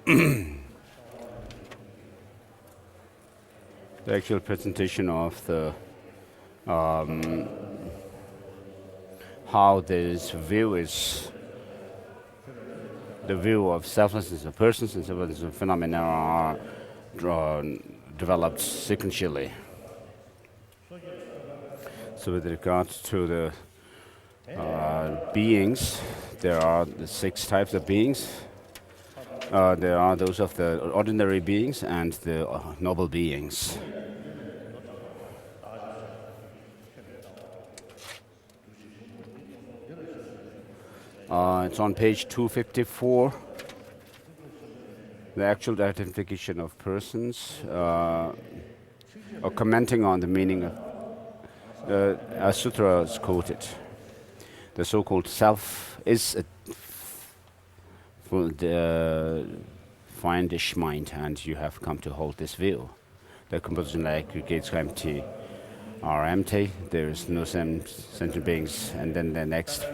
The actual presentation of the how this view is the view of selflessness of persons and selflessness of phenomena are developed sequentially. So with regard to the beings, there are the 6 types of beings. There are those of the ordinary beings and the noble beings. It's on page 254. The actual identification of persons, or commenting on the meaning of a sutra is quoted. The so-called self is a findish mind, and you have come to hold this view. The compositional aggregates are empty. There is no sentient beings. And then the next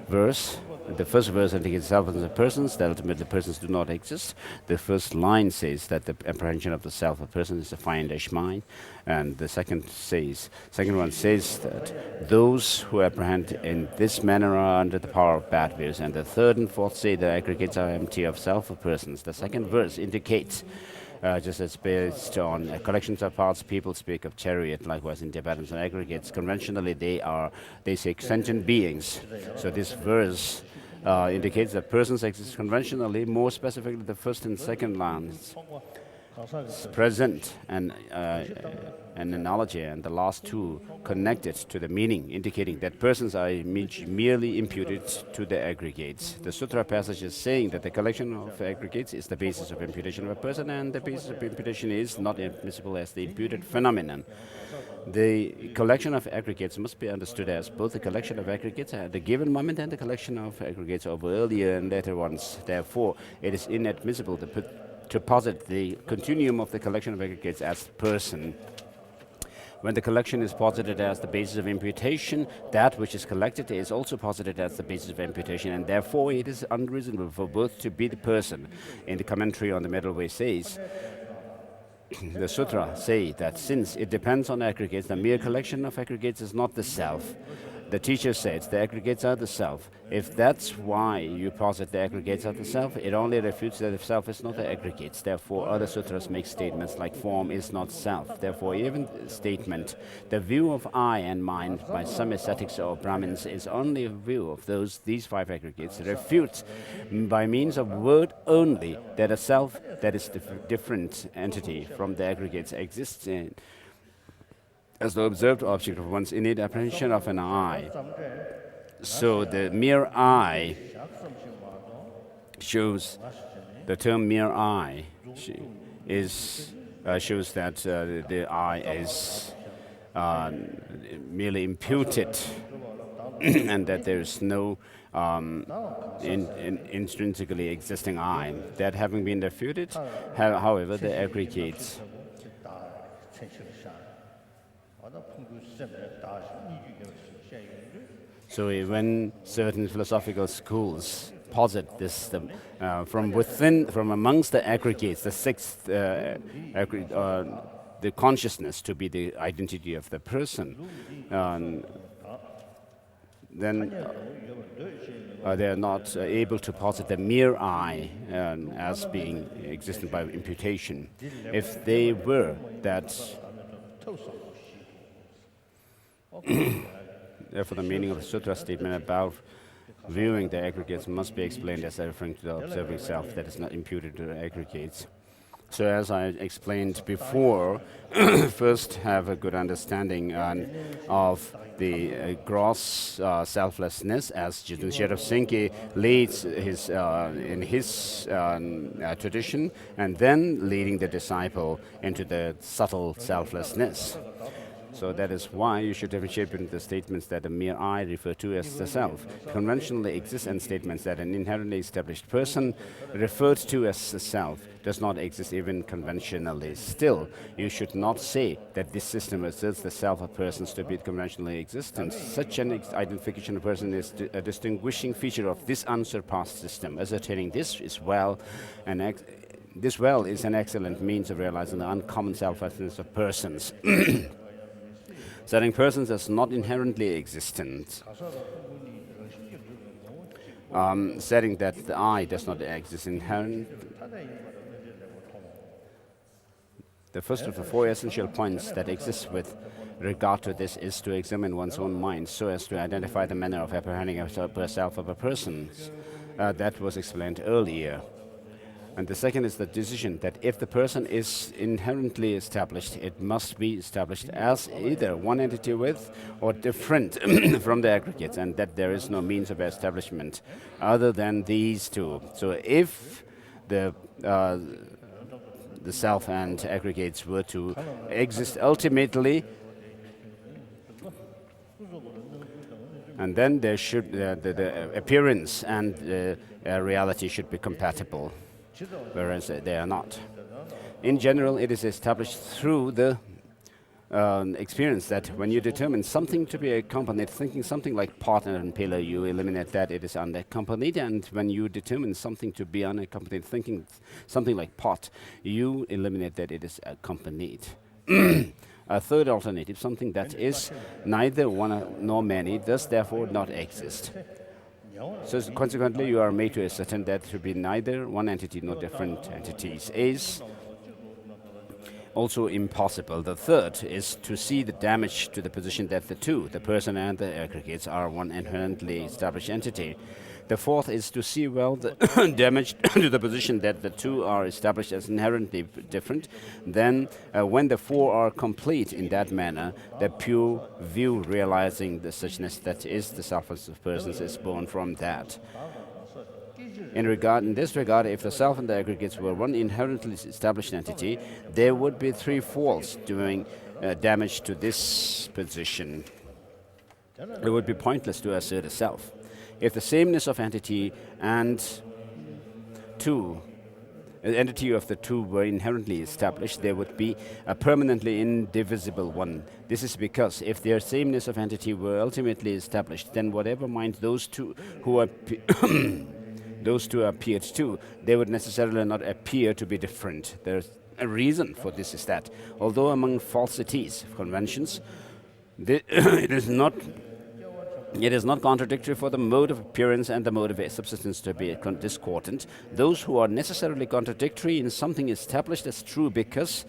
verse, the first verse indicates self as a persons, that ultimately persons do not exist. The first line says that the apprehension of the self of person is a findish mind, and the second one says that those who apprehend in this manner are under the power of bad views, and the third and fourth say the aggregates are empty of self of persons. The second verse indicates just as based on collections of parts, people speak of chariot. Likewise, in Tibetans and aggregates, conventionally they say sentient beings. So this verse indicates that persons exist conventionally. More specifically, the first and second lines present an analogy, and the last two connected to the meaning, indicating that persons are merely imputed to the aggregates. The sutra passage is saying that the collection of aggregates is the basis of imputation of a person, and the basis of imputation is not admissible as the imputed phenomenon. The collection of aggregates must be understood as both the collection of aggregates at a given moment and the collection of aggregates of earlier and later ones. Therefore, it is inadmissible to posit the continuum of the collection of aggregates as person. When the collection is posited as the basis of imputation, that which is collected is also posited as the basis of imputation, and therefore it is unreasonable for both to be the person. In the commentary on the Middle Way says, the sutra say that since it depends on aggregates, the mere collection of aggregates is not the self. The teacher says the aggregates are the self. If that's why you posit the aggregates are the self, it only refutes that the self is not the aggregates. Therefore, other sutras make statements like form is not self. Therefore, even the statement, the view of I and mind by some ascetics or Brahmins is only a view of these 5 aggregates, refutes by means of word only that a self that is different entity from the aggregates exists in as the observed object of one's innate apprehension of an I. So the mere I shows, the term mere I shows that the I is merely imputed and that there is no intrinsically existing I. That having been refuted, however, the aggregates so when certain philosophical schools posit this from amongst the aggregates, the 6th the consciousness to be the identity of the person, then they are not able to posit the mere I as being existent by imputation. If they were, that therefore the meaning of the sutra statement about viewing the aggregates must be explained as referring to the observing self that is not imputed to the aggregates. So as I explained before, first have a good understanding of the gross selflessness, as Jangchup Lamrim leads in his tradition, and then leading the disciple into the subtle selflessness. So that is why you should differentiate between the statements that a mere I refer to as the self, conventionally exist, and statements that an inherently established person referred to as the self does not exist even conventionally. Still, you should not say that this system asserts the self of persons to be conventionally existent. Such an identification of person is a distinguishing feature of this unsurpassed system. Ascertaining this is is an excellent means of realizing the uncommon self-essence of persons. Setting persons as not inherently existent. Setting that the I does not exist inherent. The first of the four essential points that exist with regard to this is to examine one's own mind so as to identify the manner of apprehending a self of a person. That was explained earlier. And the second is the decision that if the person is inherently established, it must be established as either one entity with or different from the aggregates, and that there is no means of establishment other than these two. So if the self and aggregates were to exist ultimately, and then there should the appearance and reality should be compatible, whereas they are not. In general, it is established through the experience that when you determine something to be accompanied, thinking something like partner and pillar, you eliminate that it is unaccompanied, and when you determine something to be unaccompanied, thinking something like pot, you eliminate that it is accompanied. A third alternative, something that is neither one nor many, does therefore not exist. So consequently, you are made to ascertain that to be neither one entity nor different entities is also impossible. The third is to see the damage to the position that the two, the person and the aggregates, are one inherently established entity. The fourth is to see well the damage to the position that the two are established as inherently different. Then, when the four are complete in that manner, the pure view realizing the suchness that is the selfless of persons is born from that. In this regard, if the self and the aggregates were one inherently established entity, there would be three faults doing damage to this position. It would be pointless to assert a self. If the sameness of entity and entity of the two were inherently established, there would be a permanently indivisible one. This is because if their sameness of entity were ultimately established, then whatever mind those two appeared to, they would necessarily not appear to be different. There's a reason for this is that, although among falsities, conventions, it is not contradictory for the mode of appearance and the mode of subsistence to be discordant. Those who are necessarily contradictory in something established as true because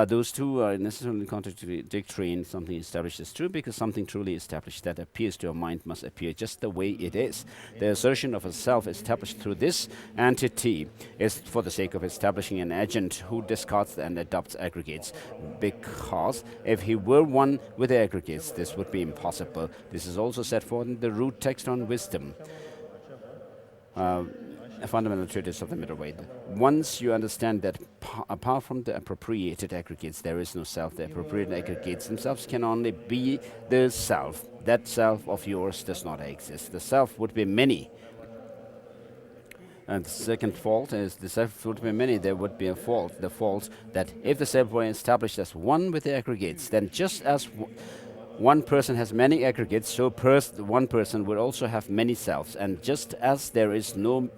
those two are necessarily contradictory in something established as true because something truly established that appears to a mind must appear just the way it is. The assertion of a self established through this entity is for the sake of establishing an agent who discards and adopts aggregates, because if he were one with the aggregates, this would be impossible. This is also set forth in the root text on wisdom. A fundamental treatise of the middle way. Once you understand that apart from the appropriated aggregates, there is no self, the appropriated aggregates themselves can only be the self. That self of yours does not exist. The self would be many. And the second fault is the self would be many. There would be a fault. The fault that if the self were established as one with the aggregates, then just as one person has many aggregates, so one person would also have many selves. And just as there is no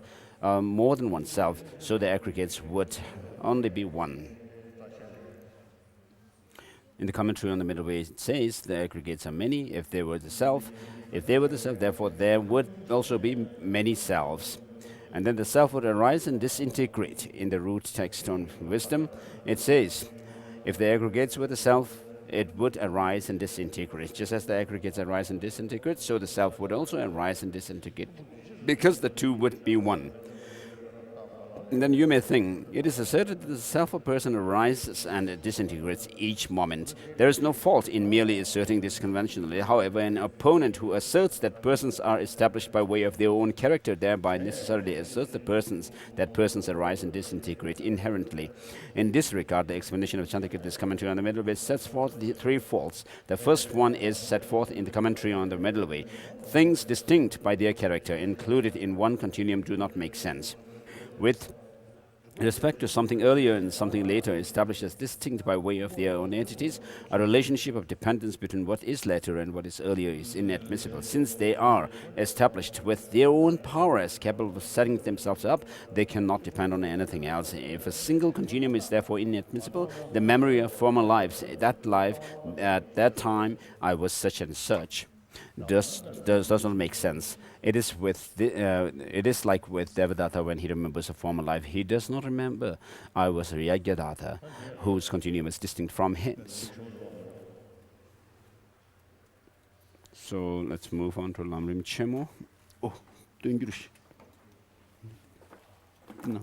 more than one self, so the aggregates would only be one. In the commentary on the middle way, it says the aggregates are many if they were the self. If they were the self, therefore there would also be many selves. And then the self would arise and disintegrate. In the root text on wisdom, it says, if the aggregates were the self, it would arise and disintegrate. Just as the aggregates arise and disintegrate, so the self would also arise and disintegrate, because the two would be one. And then you may think, it is asserted that the self of person arises and disintegrates each moment. There is no fault in merely asserting this conventionally. However, an opponent who asserts that persons are established by way of their own character thereby necessarily asserts that persons arise and disintegrate inherently. In this regard, the explanation of Chandrakirti's commentary on the middle way sets forth the three faults. The first one is set forth in the commentary on the middle way. Things distinct by their character included in one continuum do not make sense. With respect to something earlier and something later established as distinct by way of their own entities, a relationship of dependence between what is later and what is earlier is inadmissible. Since they are established with their own power as capable of setting themselves up, they cannot depend on anything else. If a single continuum is therefore inadmissible, the memory of former lives, that life, at that time, I was such and such, does not make sense. It is like with Devadatta when he remembers a former life. He does not remember I was a Yagyadatta, whose continuum is distinct from his. So let's move on to Lamrim Chemo. Oh, doing good. No,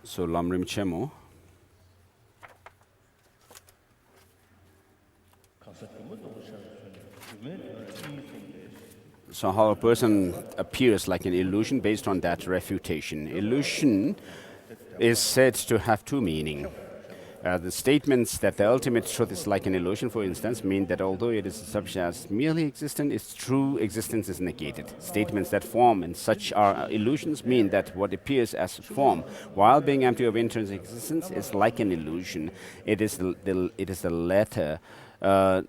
so Lamrim Chemo. So how a person appears like an illusion based on that refutation. Illusion is said to have two meanings. The statements that the ultimate truth is like an illusion, for instance, mean that although it is established as merely existent, its true existence is negated. Statements that form and such are illusions mean that what appears as form, while being empty of intrinsic existence, is like an illusion. It is the latter of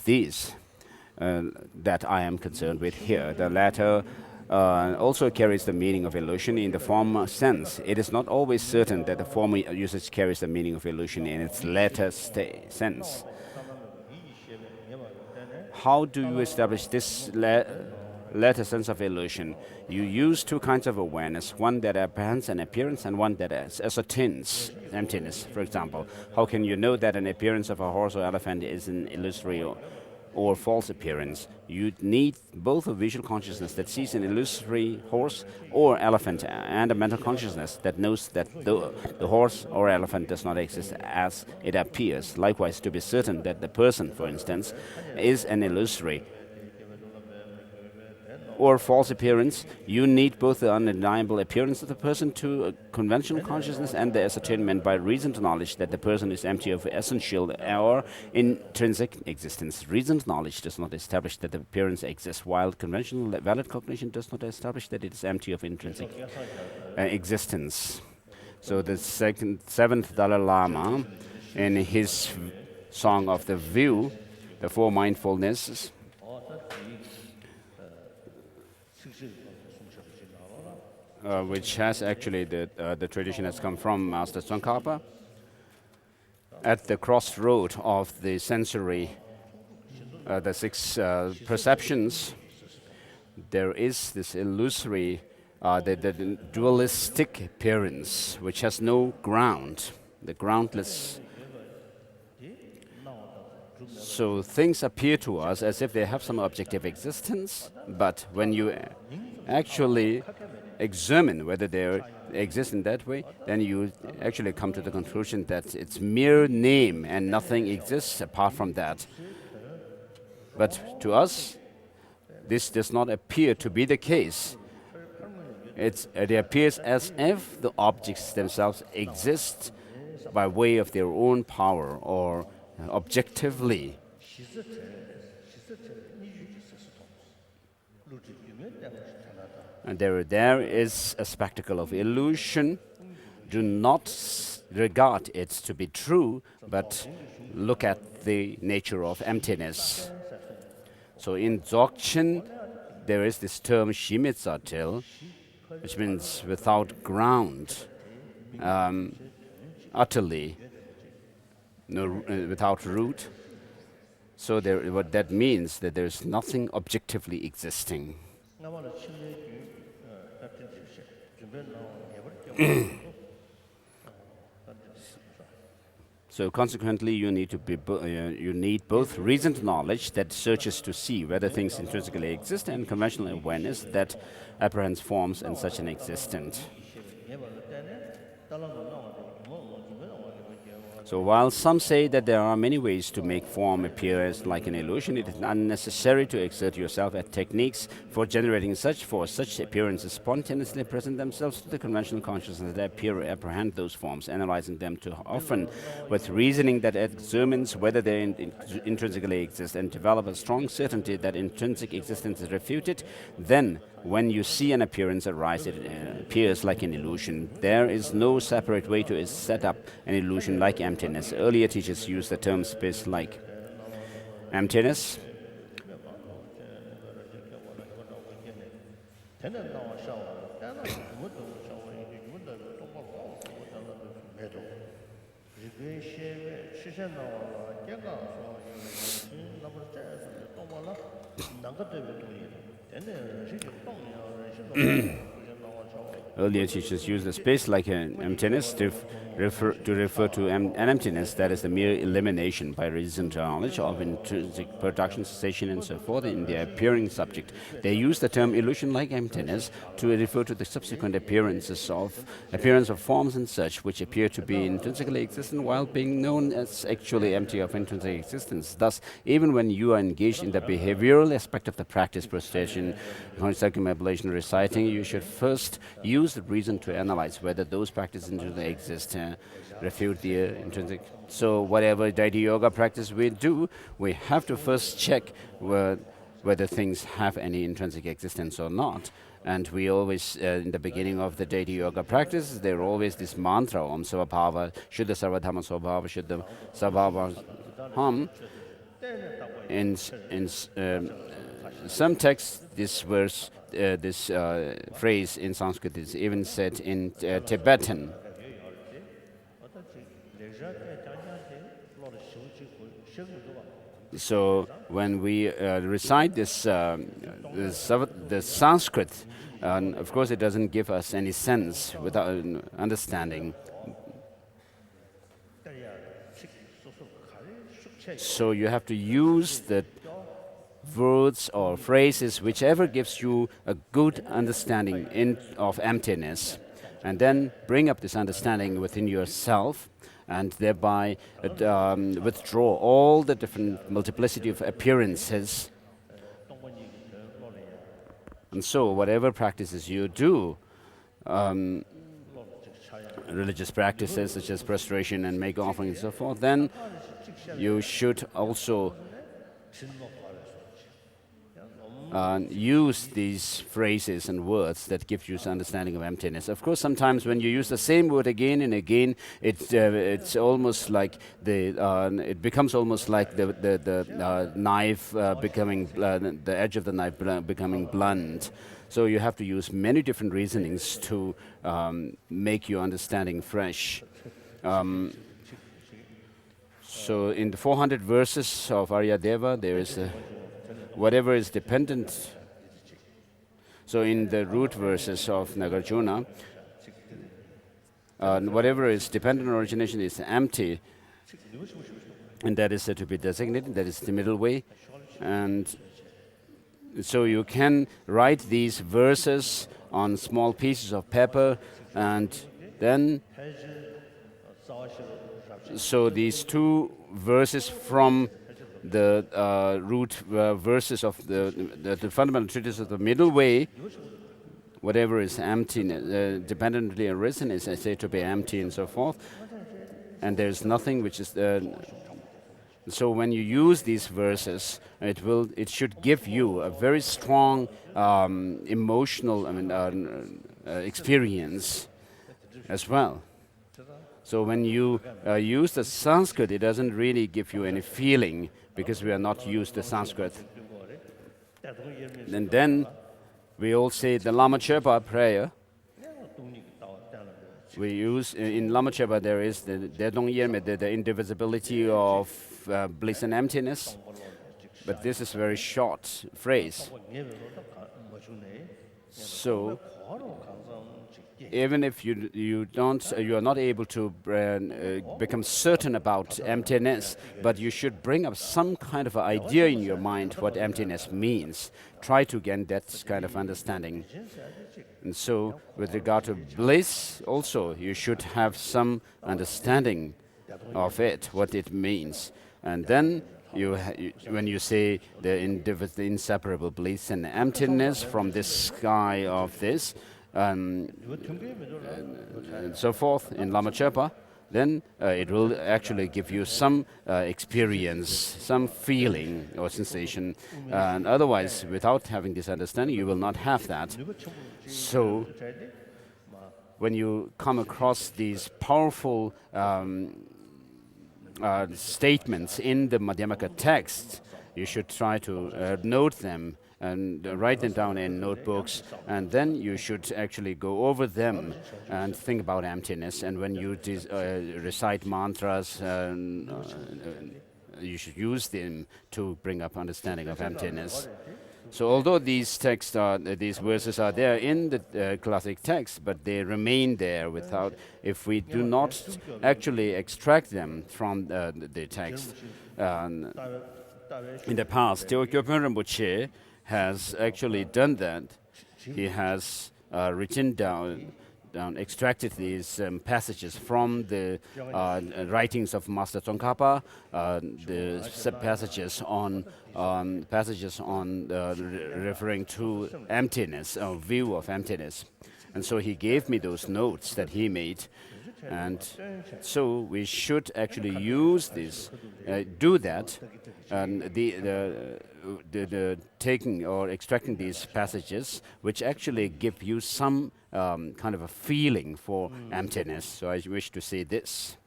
these that I am concerned with here. The latter also carries the meaning of illusion in the former sense. It is not always certain that the former usage carries the meaning of illusion in its latter sense. How do you establish this latter sense of illusion? You use two kinds of awareness, one that apprehends an appearance and one that ascertains emptiness. For example, how can you know that an appearance of a horse or elephant is an illusory or false appearance? You need both a visual consciousness that sees an illusory horse or elephant and a mental consciousness that knows that the horse or elephant does not exist as it appears. Likewise, to be certain that the person, for instance, is an illusory or false appearance, you need both the undeniable appearance of the person to a conventional consciousness and the ascertainment by reasoned knowledge that the person is empty of essential or intrinsic existence. Reasoned knowledge does not establish that the appearance exists, while conventional valid cognition does not establish that it is empty of intrinsic existence. So the seventh Dalai Lama, in his Song of the View, the Four Mindfulnesses, which has actually the tradition has come from Master Tsongkhapa. At the crossroad of the sensory, the six perceptions, there is this illusory, the dualistic appearance, which has no ground, the groundless. So things appear to us as if they have some objective existence, but when you actually examine whether they exist in that way, then you actually come to the conclusion that it's mere name and nothing exists apart from that. But to us, this does not appear to be the case. It appears as if the objects themselves exist by way of their own power or objectively. And there is a spectacle of illusion. Do not regard it to be true, but look at the nature of emptiness. So in Dzogchen, there is this term shimitzatil, which means without ground, utterly, without root. So what that means, that there is nothing objectively existing. So consequently, you need to be you need both reasoned knowledge that searches to see whether things intrinsically exist, and conventional awareness that apprehends forms in such an existent. So while some say that there are many ways to make form appear as like an illusion, it is unnecessary to exert yourself at techniques for generating such, for such appearances spontaneously present themselves to the conventional consciousness that apprehend those forms, analyzing them too often with reasoning that examines whether they intrinsically exist, and develop a strong certainty that intrinsic existence is refuted. Then, when you see an appearance arise, it appears like an illusion. There is no separate way to set up an illusion like emptiness. Earlier teachers used the term space like emptiness. Earlier teachers used the space like an emptiness to refer to an emptiness that is the mere elimination by reason to knowledge of intrinsic production, cessation, and so forth in the appearing subject. They use the term illusion like emptiness to refer to the subsequent appearance of forms and such, which appear to be intrinsically existent while being known as actually empty of intrinsic existence. Thus, even when you are engaged in the behavioral aspect of the practice, prostration, circumambulation, reciting, you should first use the reason to analyze whether those practices intrinsically exist, refute the intrinsic. So whatever Daiti Yoga practice we do, we have to first check whether things have any intrinsic existence or not. And we always, in the beginning of the Daiti Yoga practice, there always this mantra, Om Svabhava, Shuddha Sarvadhamma Svabhava, Shuddha Svabhava Ham. In some texts, this verse, this phrase in Sanskrit is even said in Tibetan. So when we recite this, the Sanskrit, of course it doesn't give us any sense without understanding. So you have to use the words or phrases, whichever gives you a good understanding of emptiness, and then bring up this understanding within yourself, and thereby withdraw all the different multiplicity of appearances. And so whatever practices you do, religious practices such as prostration and make offering and so forth, then you should also use these phrases and words that give you an understanding of emptiness. Of course, sometimes when you use the same word again and again, it's almost like it becomes almost like the knife becoming the edge of the knife becoming blunt. So you have to use many different reasonings to make your understanding fresh. So in the 400 verses of Aryadeva, there is whatever is dependent. So in the root verses of Nagarjuna, whatever is dependent on origination is empty, and that is said to be designated, that is the middle way. And so you can write these verses on small pieces of paper, and then so these two verses from the root verses of the fundamental treatise of the middle way, whatever is empty, dependently arisen is said to be empty and so forth, and there's nothing which is so when you use these verses, it should give you a very strong emotional experience as well. So when you use the Sanskrit, it doesn't really give you any feeling because we are not used to Sanskrit. And then we all say the Lama Chöpa prayer. We use in Lama Chöpa there is the indivisibility of bliss and emptiness, but this is a very short phrase. So even if you are not able to become certain about emptiness, but you should bring up some kind of idea in your mind what emptiness means. Try to gain that kind of understanding. And so, with regard to bliss, also you should have some understanding of it, what it means, and then when you say the inseparable bliss and emptiness from this sky of this, and so forth in Lama Chöpa, then it will actually give you some experience, some feeling or sensation. And otherwise, without having this understanding, you will not have that. So, when you come across these powerful statements in the Madhyamaka text, you should try to note them and write them down in notebooks, and then you should actually go over them and think about emptiness. And when you recite mantras, you should use them to bring up understanding of emptiness. So although these verses are there in the classic text, but they remain there without, if we do not actually extract them from the text. In the past, Gyöpön Rinpoche has actually done that. He has written down, extracted these passages from the writings of Master Tsongkhapa, the passages on referring to emptiness, or view of emptiness. And so he gave me those notes that he made. And so we should actually use this, do that, and the taking or extracting these passages, which actually give you some kind of a feeling for emptiness. So I wish to say this.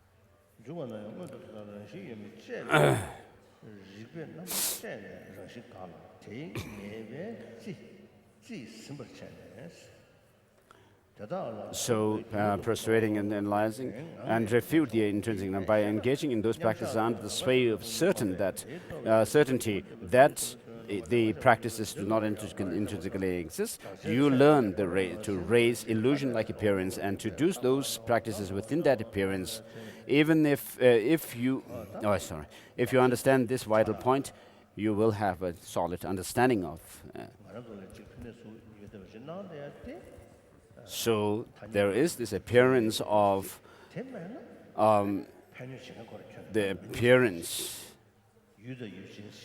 So, persuading and analyzing and refute the intrinsic knowledge by engaging in those practices under the sway of certainty that the practices do not intrinsically exist. You learn to raise illusion-like appearance and to do those practices within that appearance. Even if you understand this vital point, you will have a solid understanding of. So there is this appearance of the appearance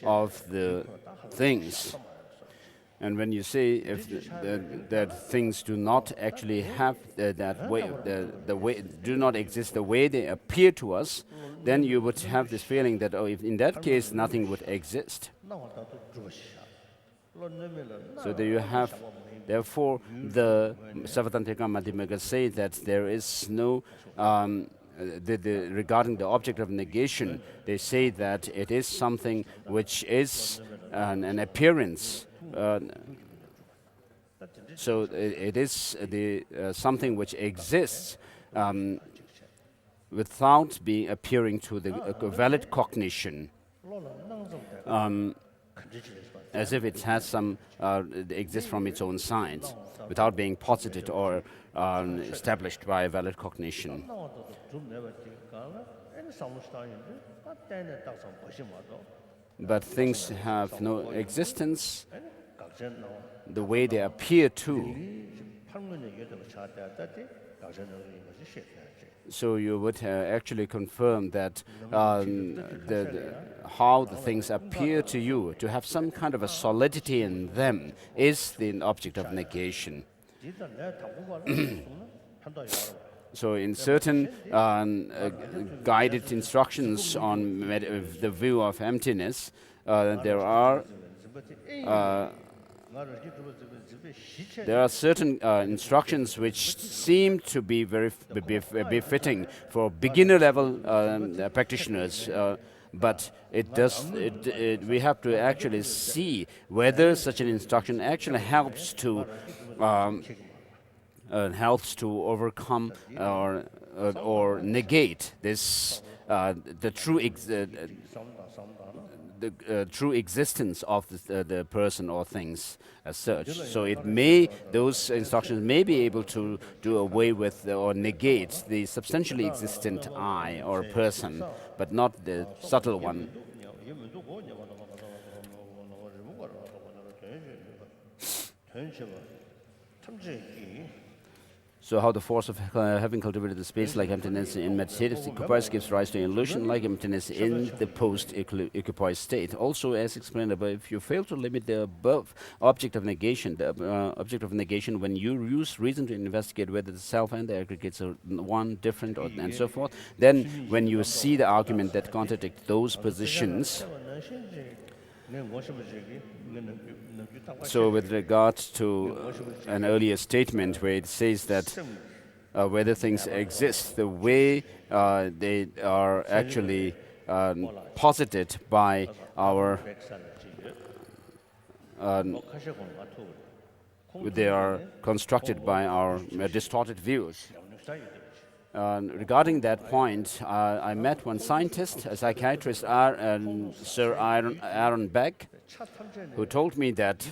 of the things. And when you say that things do not actually have that way, the way do not exist the way they appear to us, then you would have this feeling that, oh, if in that case nothing would exist. So there you have. Therefore, the Savatantrika Madhyamaka say that there is no, regarding the object of negation, they say that it is something which is an appearance. So it is something which exists without appearing to the valid cognition. As if it has some exists from its own side, without being posited or established by a valid cognition. But things have no existence the way they appear to. So you would actually confirm that how the things appear to you, to have some kind of a solidity in them, is the object of negation. So in certain guided instructions on the view of emptiness, there are certain instructions which seem to be very befitting for beginner-level practitioners, but we have to actually see whether such an instruction actually helps to overcome or negate this the the true existence of the person or things as such. So those instructions may be able to do away with or negate the substantially existent I or person, but not the subtle one. So how the force of having cultivated the space like emptiness in meditative equipoise gives rise to illusion like emptiness in the post-equipoise state. Also, as explained above, if you fail to limit the above object of negation, when you use reason to investigate whether the self and the aggregates are one, different, or, and so forth, then when you see the argument that contradict those positions, so with regard to an earlier statement where it says that whether things exist, the way they are actually posited by our, they are constructed by our distorted views. Regarding that point, I met one scientist, a psychiatrist, Sir Aaron Beck, who told me that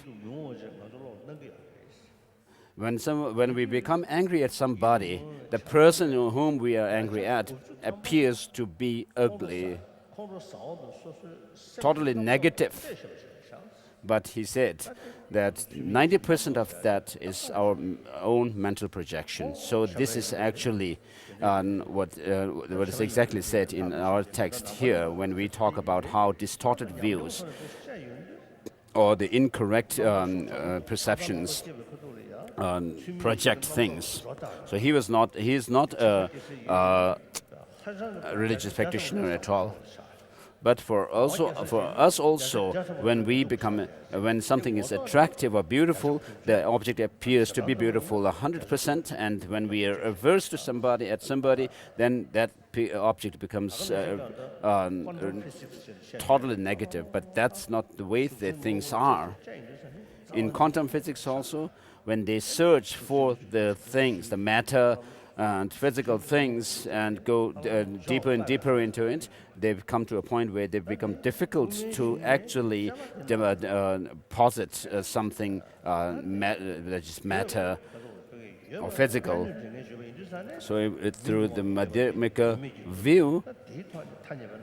when we become angry at somebody, the person whom we are angry at appears to be ugly, totally negative. But he said that 90% of that is our own mental projection. So this is actually what is exactly said in our text here when we talk about how distorted views or the incorrect perceptions project things. So he is not a religious practitioner at all. But for us also, when something is attractive or beautiful, the object appears to be beautiful 100%, and when we are averse to somebody, then that object becomes totally negative. But that's not the way that things are. In quantum physics also, when they search for the things, the matter and physical things, and go deeper and deeper into it, they've come to a point where they become difficult to actually posit something that is matter or physical. So through the Madhyamika view,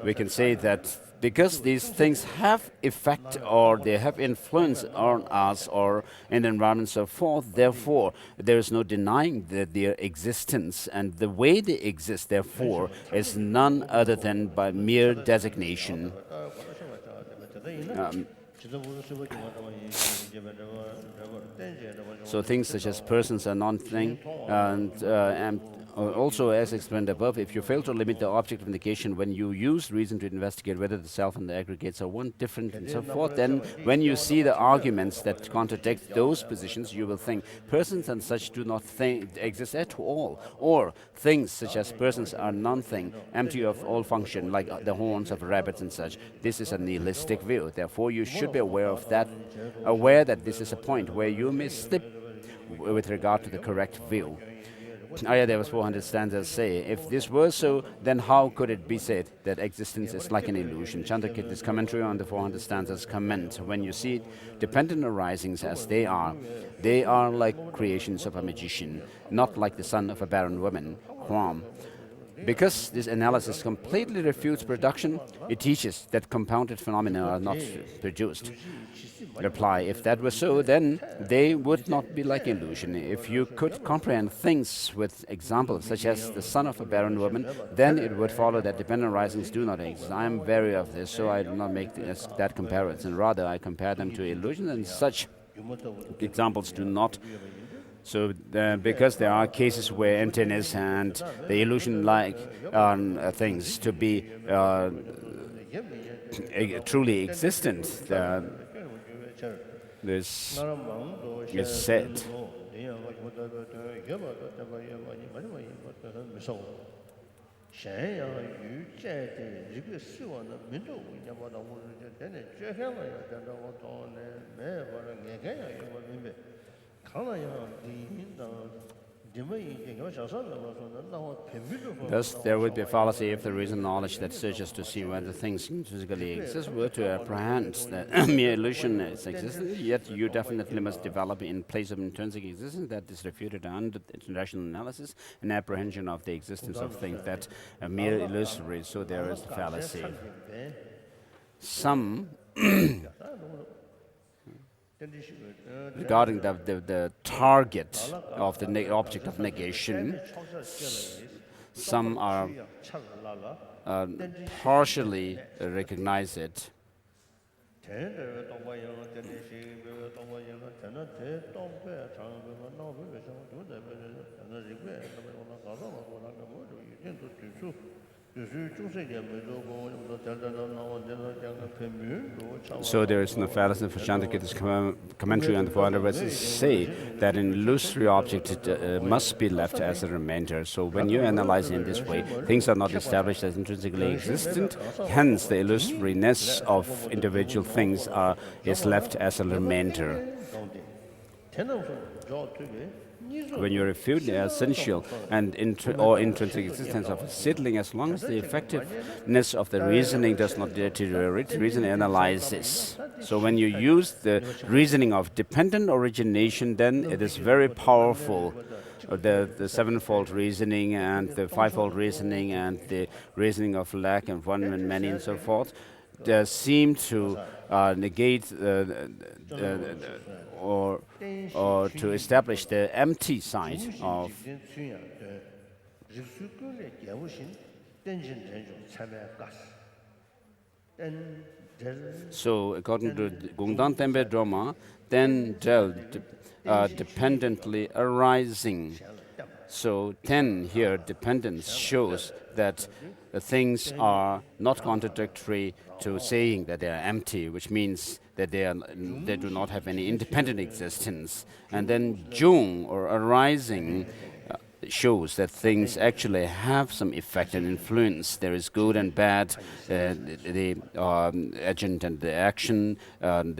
we can say that because these things have effect or they have influence on us or in the environment and so forth, therefore there is no denying their existence, and the way they exist therefore is none other than by mere designation. So things such as persons are non-thing, and also, as explained above, if you fail to limit the object of negation when you use reason to investigate whether the self and the aggregates are one, different, and so forth, then when you see the arguments that contradict those positions, you will think persons and such do not exist at all, or things such as persons are non-thing, empty of all function, like the horns of rabbits and such. This is a nihilistic view. Therefore, you should be aware of that, that this is a point where you may slip with regard to the correct view. Ayadeva's 400 stanzas say, if this were so, then how could it be said that existence is like an illusion? Chandrakirti's commentary on the 400 stanzas comment, when you see dependent arisings as they are like creations of a magician, not like the son of a barren woman, Huam. Because this analysis completely refutes production, it teaches that compounded phenomena are not produced. Reply, if that were so, then they would not be like illusion. If you could comprehend things with examples, such as the son of a barren woman, then it would follow that dependent arisings do not exist. I am wary of this, so I do not make that comparison. Rather, I compare them to illusions, and such examples do not. So, because there are cases where emptiness and the illusion-like things to be truly existent, this is said. Thus, there would be a fallacy if the reason knowledge that searches to see whether things intrinsically exist were to apprehend that mere illusion is existence, yet you definitely must develop in place of intrinsic existence that is refuted under international analysis an apprehension of the existence of things that are mere illusory, so there is a fallacy. Some regarding the target of the object of negation, some are partially recognize it. So there is no fallacy for Chandrakirti's commentary on the 400 verses say that an illusory object must be left as a remainder. So when you analyze in this way, things are not established as intrinsically existent, hence the illusoriness of individual things is left as a remainder. When you refute the essential and or intrinsic existence of a seedling, as long as the effectiveness of the reasoning does not deteriorate, reason analyzes. So when you use the reasoning of dependent origination, then it is very powerful. The sevenfold reasoning and the fivefold reasoning and the reasoning of lack and one and many and so forth, they seem to negate or to establish the empty side of. So, according to Ganden Tembe Drama, then dependently arising. So, 10 here, dependence shows that things are not contradictory to saying that they are empty, which means that they do not have any independent existence. And then Jung, or arising, shows that things actually have some effect and influence. There is good and bad, the agent and the action, and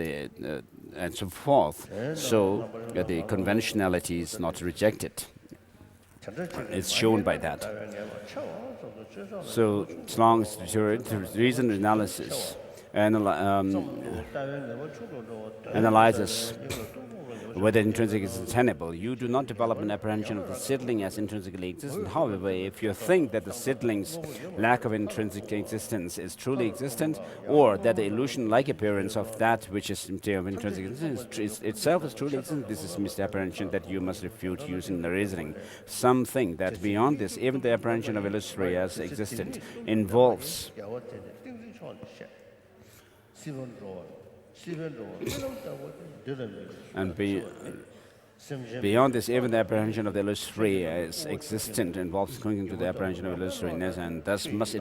so forth. So the conventionality is not rejected. It's shown by that. So, as long as the reason analysis analyzes whether intrinsic is tenable, you do not develop an apprehension of the seedling as intrinsically existent. However, if you think that the seedling's lack of intrinsic existence is truly existent, or that the illusion-like appearance of that which is of intrinsic existence itself is truly existent, this is misapprehension that you must refute using the reasoning. Some think that beyond this, even the apprehension of illusory as existent involves and beyond this, even the apprehension of the illusory as existent involves clinging to the apprehension of illusoriness, and thus must be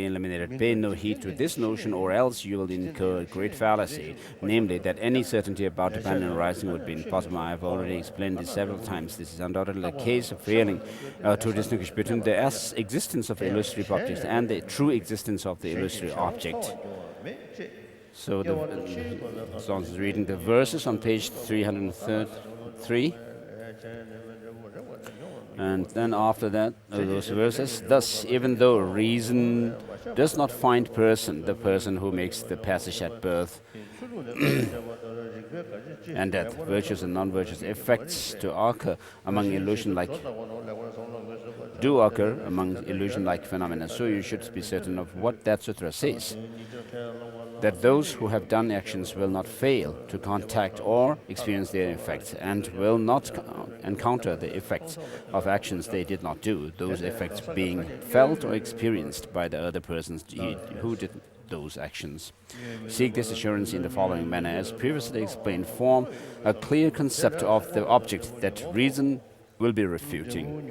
eliminated. Pay no heed to this notion, or else you will incur great fallacy, namely that any certainty about dependent arising would be impossible. I have already explained this several times. This is undoubtedly a case of failing to distinguish between the existence of illusory objects and the true existence of the illusory object. So, as long as reading the verses on page 333, and then after that, those verses, thus, even though reason does not find the person who makes the passage at birth, and that virtuous and non-virtuous effects do occur among illusion-like phenomena. So you should be certain of what that sutra says, that those who have done actions will not fail to contact or experience their effects, and will not encounter the effects of actions they did not do, those effects being felt or experienced by the other persons who did those actions. Seek this assurance in the following manner. As previously explained, form a clear concept of the object that reason will be refuting.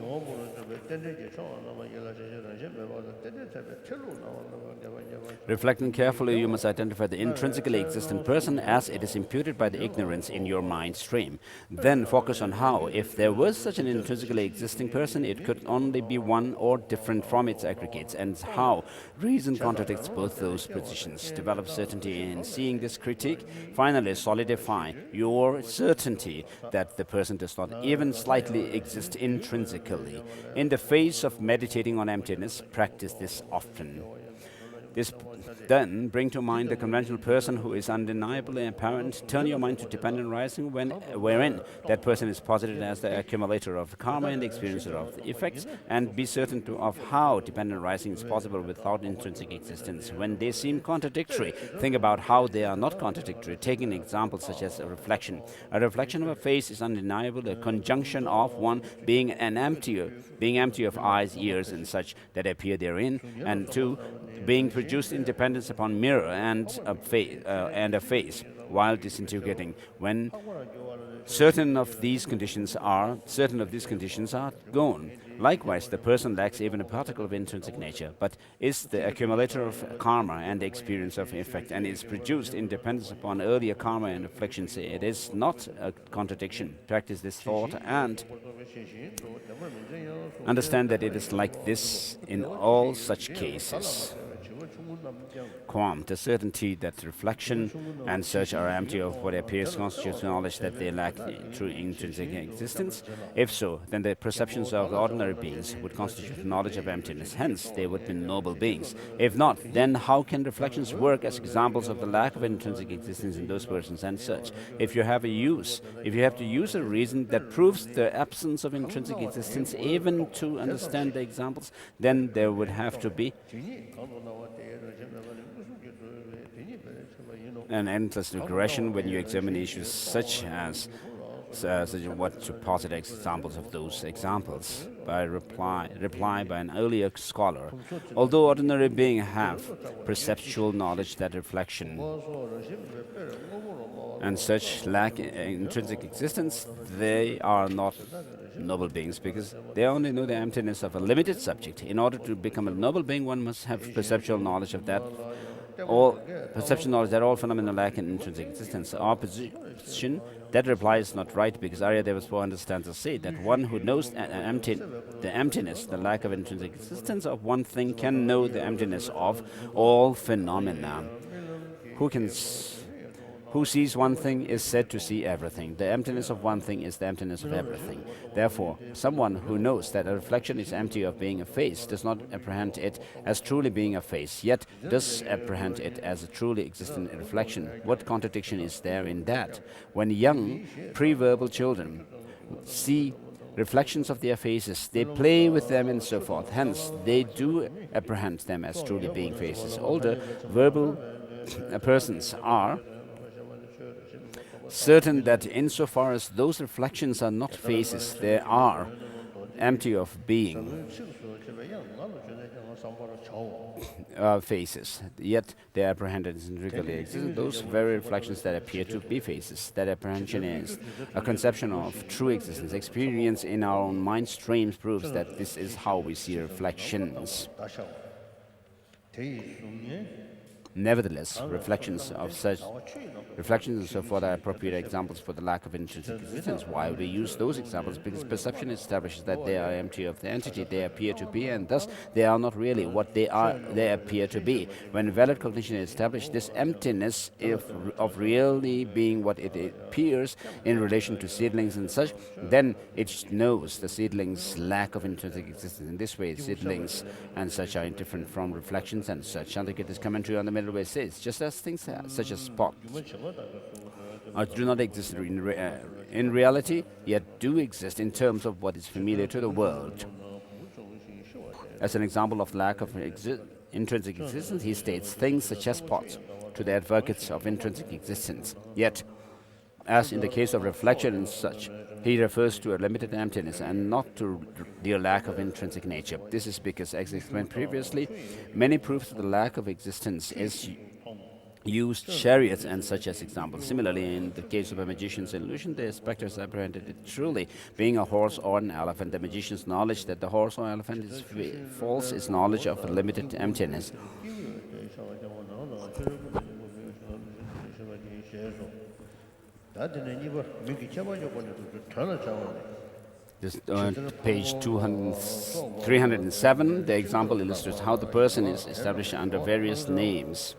Reflecting carefully, you must identify the intrinsically existent person as it is imputed by the ignorance in your mind stream. Then focus on how, if there was such an intrinsically existing person, it could only be one or different from its aggregates, and how reason contradicts both those positions. Develop certainty in seeing this critique. Finally, solidify your certainty that the person does not even slightly exist intrinsically. In the phase of meditating on emptiness, practice this often. This then bring to mind the conventional person who is undeniably apparent. Turn your mind to dependent rising, wherein that person is posited as the accumulator of karma and the experiencer of the effects, and be certain of how dependent rising is possible without intrinsic existence. When they seem contradictory, think about how they are not contradictory. Take an example such as a reflection. A reflection of a face is undeniable, a conjunction of one being empty of eyes, ears, and such that appear therein, and two, being produced in dependence upon mirror and a face, while disintegrating. When certain of these conditions are gone. Likewise, the person lacks even a particle of intrinsic nature, but is the accumulator of karma and the experience of effect, and is produced in dependence upon earlier karma and afflictions. It is not a contradiction. Practice this thought and understand that it is like this in all such cases. Quam, the certainty that reflection and search are empty of what appears constitutes knowledge that they lack true intrinsic existence. If so, then the perceptions of the ordinary beings would constitute knowledge of emptiness. Hence, they would be noble beings. If not, then how can reflections work as examples of the lack of intrinsic existence in those persons and such? If you have to use a reason that proves the absence of intrinsic existence even to understand the examples, then there would have to be an endless regression when you examine issues such as what to posit examples of those examples. By reply by an earlier scholar, although ordinary beings have perceptual knowledge that reflection and such lack intrinsic existence, they are not noble beings because they only know the emptiness of a limited subject. In order to become a noble being, one must have perceptual knowledge of that. Perception knowledge that all phenomena lack in intrinsic existence. Our position, that reply is not right because Aryadevaspo understands us say that one who knows the emptiness, the lack of intrinsic existence of one thing, can know the emptiness of all phenomena. Who sees one thing is said to see everything. The emptiness of one thing is the emptiness of everything. Therefore, someone who knows that a reflection is empty of being a face does not apprehend it as truly being a face, yet does apprehend it as a truly existent reflection. What contradiction is there in that? When young, pre-verbal children see reflections of their faces, they play with them and so forth. Hence, they do apprehend them as truly being faces. Older, verbal persons are certain that insofar as those reflections are not faces, they are empty of being faces, yet they are apprehended as intricately existent. Those very reflections that appear to be faces, that apprehension is a conception of true existence. Experience in our own mind streams proves that this is how we see reflections. Nevertheless, reflections and so forth are appropriate examples for the lack of intrinsic existence. Why we use those examples? Because perception establishes that they are empty of the entity they appear to be, and thus they are not really what they appear to be. When valid cognition is established, this emptiness of really being what it appears in relation to seedlings and such, then it knows the seedlings' lack of intrinsic existence. In this way, seedlings and such are indifferent from reflections and such. Chandrakirti's commentary on the middle way says, just as things such as spots do not exist in reality, yet do exist in terms of what is familiar to the world. As an example of lack of intrinsic existence, he states things such as spots to the advocates of intrinsic existence. Yet, as in the case of reflection and such, he refers to a limited emptiness and not to the lack of intrinsic nature. This is because, as explained previously, many proofs of the lack of existence is used chariots and such as examples. Similarly, in the case of a magician's illusion, the specters apprehended it truly being a horse or an elephant. The magician's knowledge that the horse or elephant is false is knowledge of a limited emptiness. This, page 307, the example illustrates how the person is established under various names.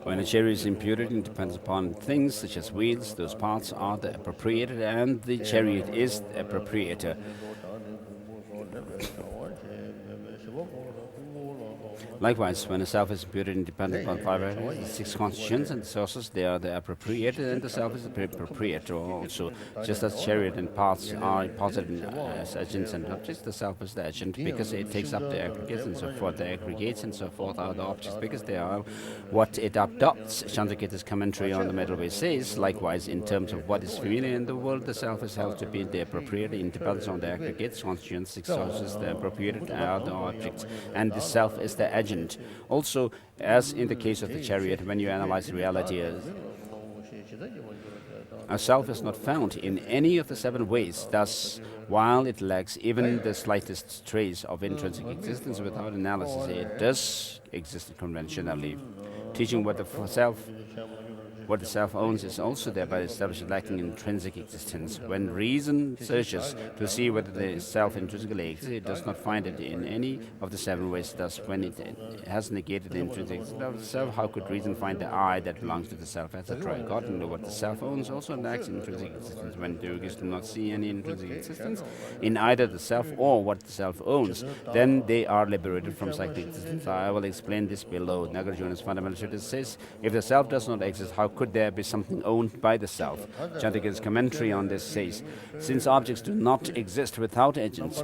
When a chariot is imputed, it depends upon things such as wheels. Those parts are the appropriator, and the chariot is the appropriator. Likewise, when a self is imputed and dependent upon five areas, the six constitutions and sources, they are the appropriator, and the self is the proprietor also. Just as chariot and parts are posited as agents and objects, the self is the agent because it takes up the aggregates and so forth. The aggregates and so forth are the objects because they are what it adopts. Chandrakirti's commentary on the middle way says, likewise, in terms of what is familiar in the world, the self is held to be the appropriator in dependence on the aggregates, constituents, six sources. The appropriator are the objects, and the self is the agent. Also, as in the case of the chariot, when you analyze reality, a self is not found in any of the seven ways. Thus, while it lacks even the slightest trace of intrinsic existence, without analysis, it does exist conventionally. Teaching what the self owns is also thereby established lacking intrinsic existence. When reason searches to see whether the self intrinsically exists, it does not find it in any of the seven ways. Thus, when it has negated the intrinsic existence of the self, how could reason find the I that belongs to the self, etc.? According to what the self owns also lacks intrinsic existence. When the yogis do not see any intrinsic existence in either the self or what the self owns, then they are liberated from psychic existence. I will explain this below. Nagarjuna's fundamental treatise says, if the self does not exist, how could there be something owned by the self? Chandrakirti's commentary on this says, since objects do not exist without agents,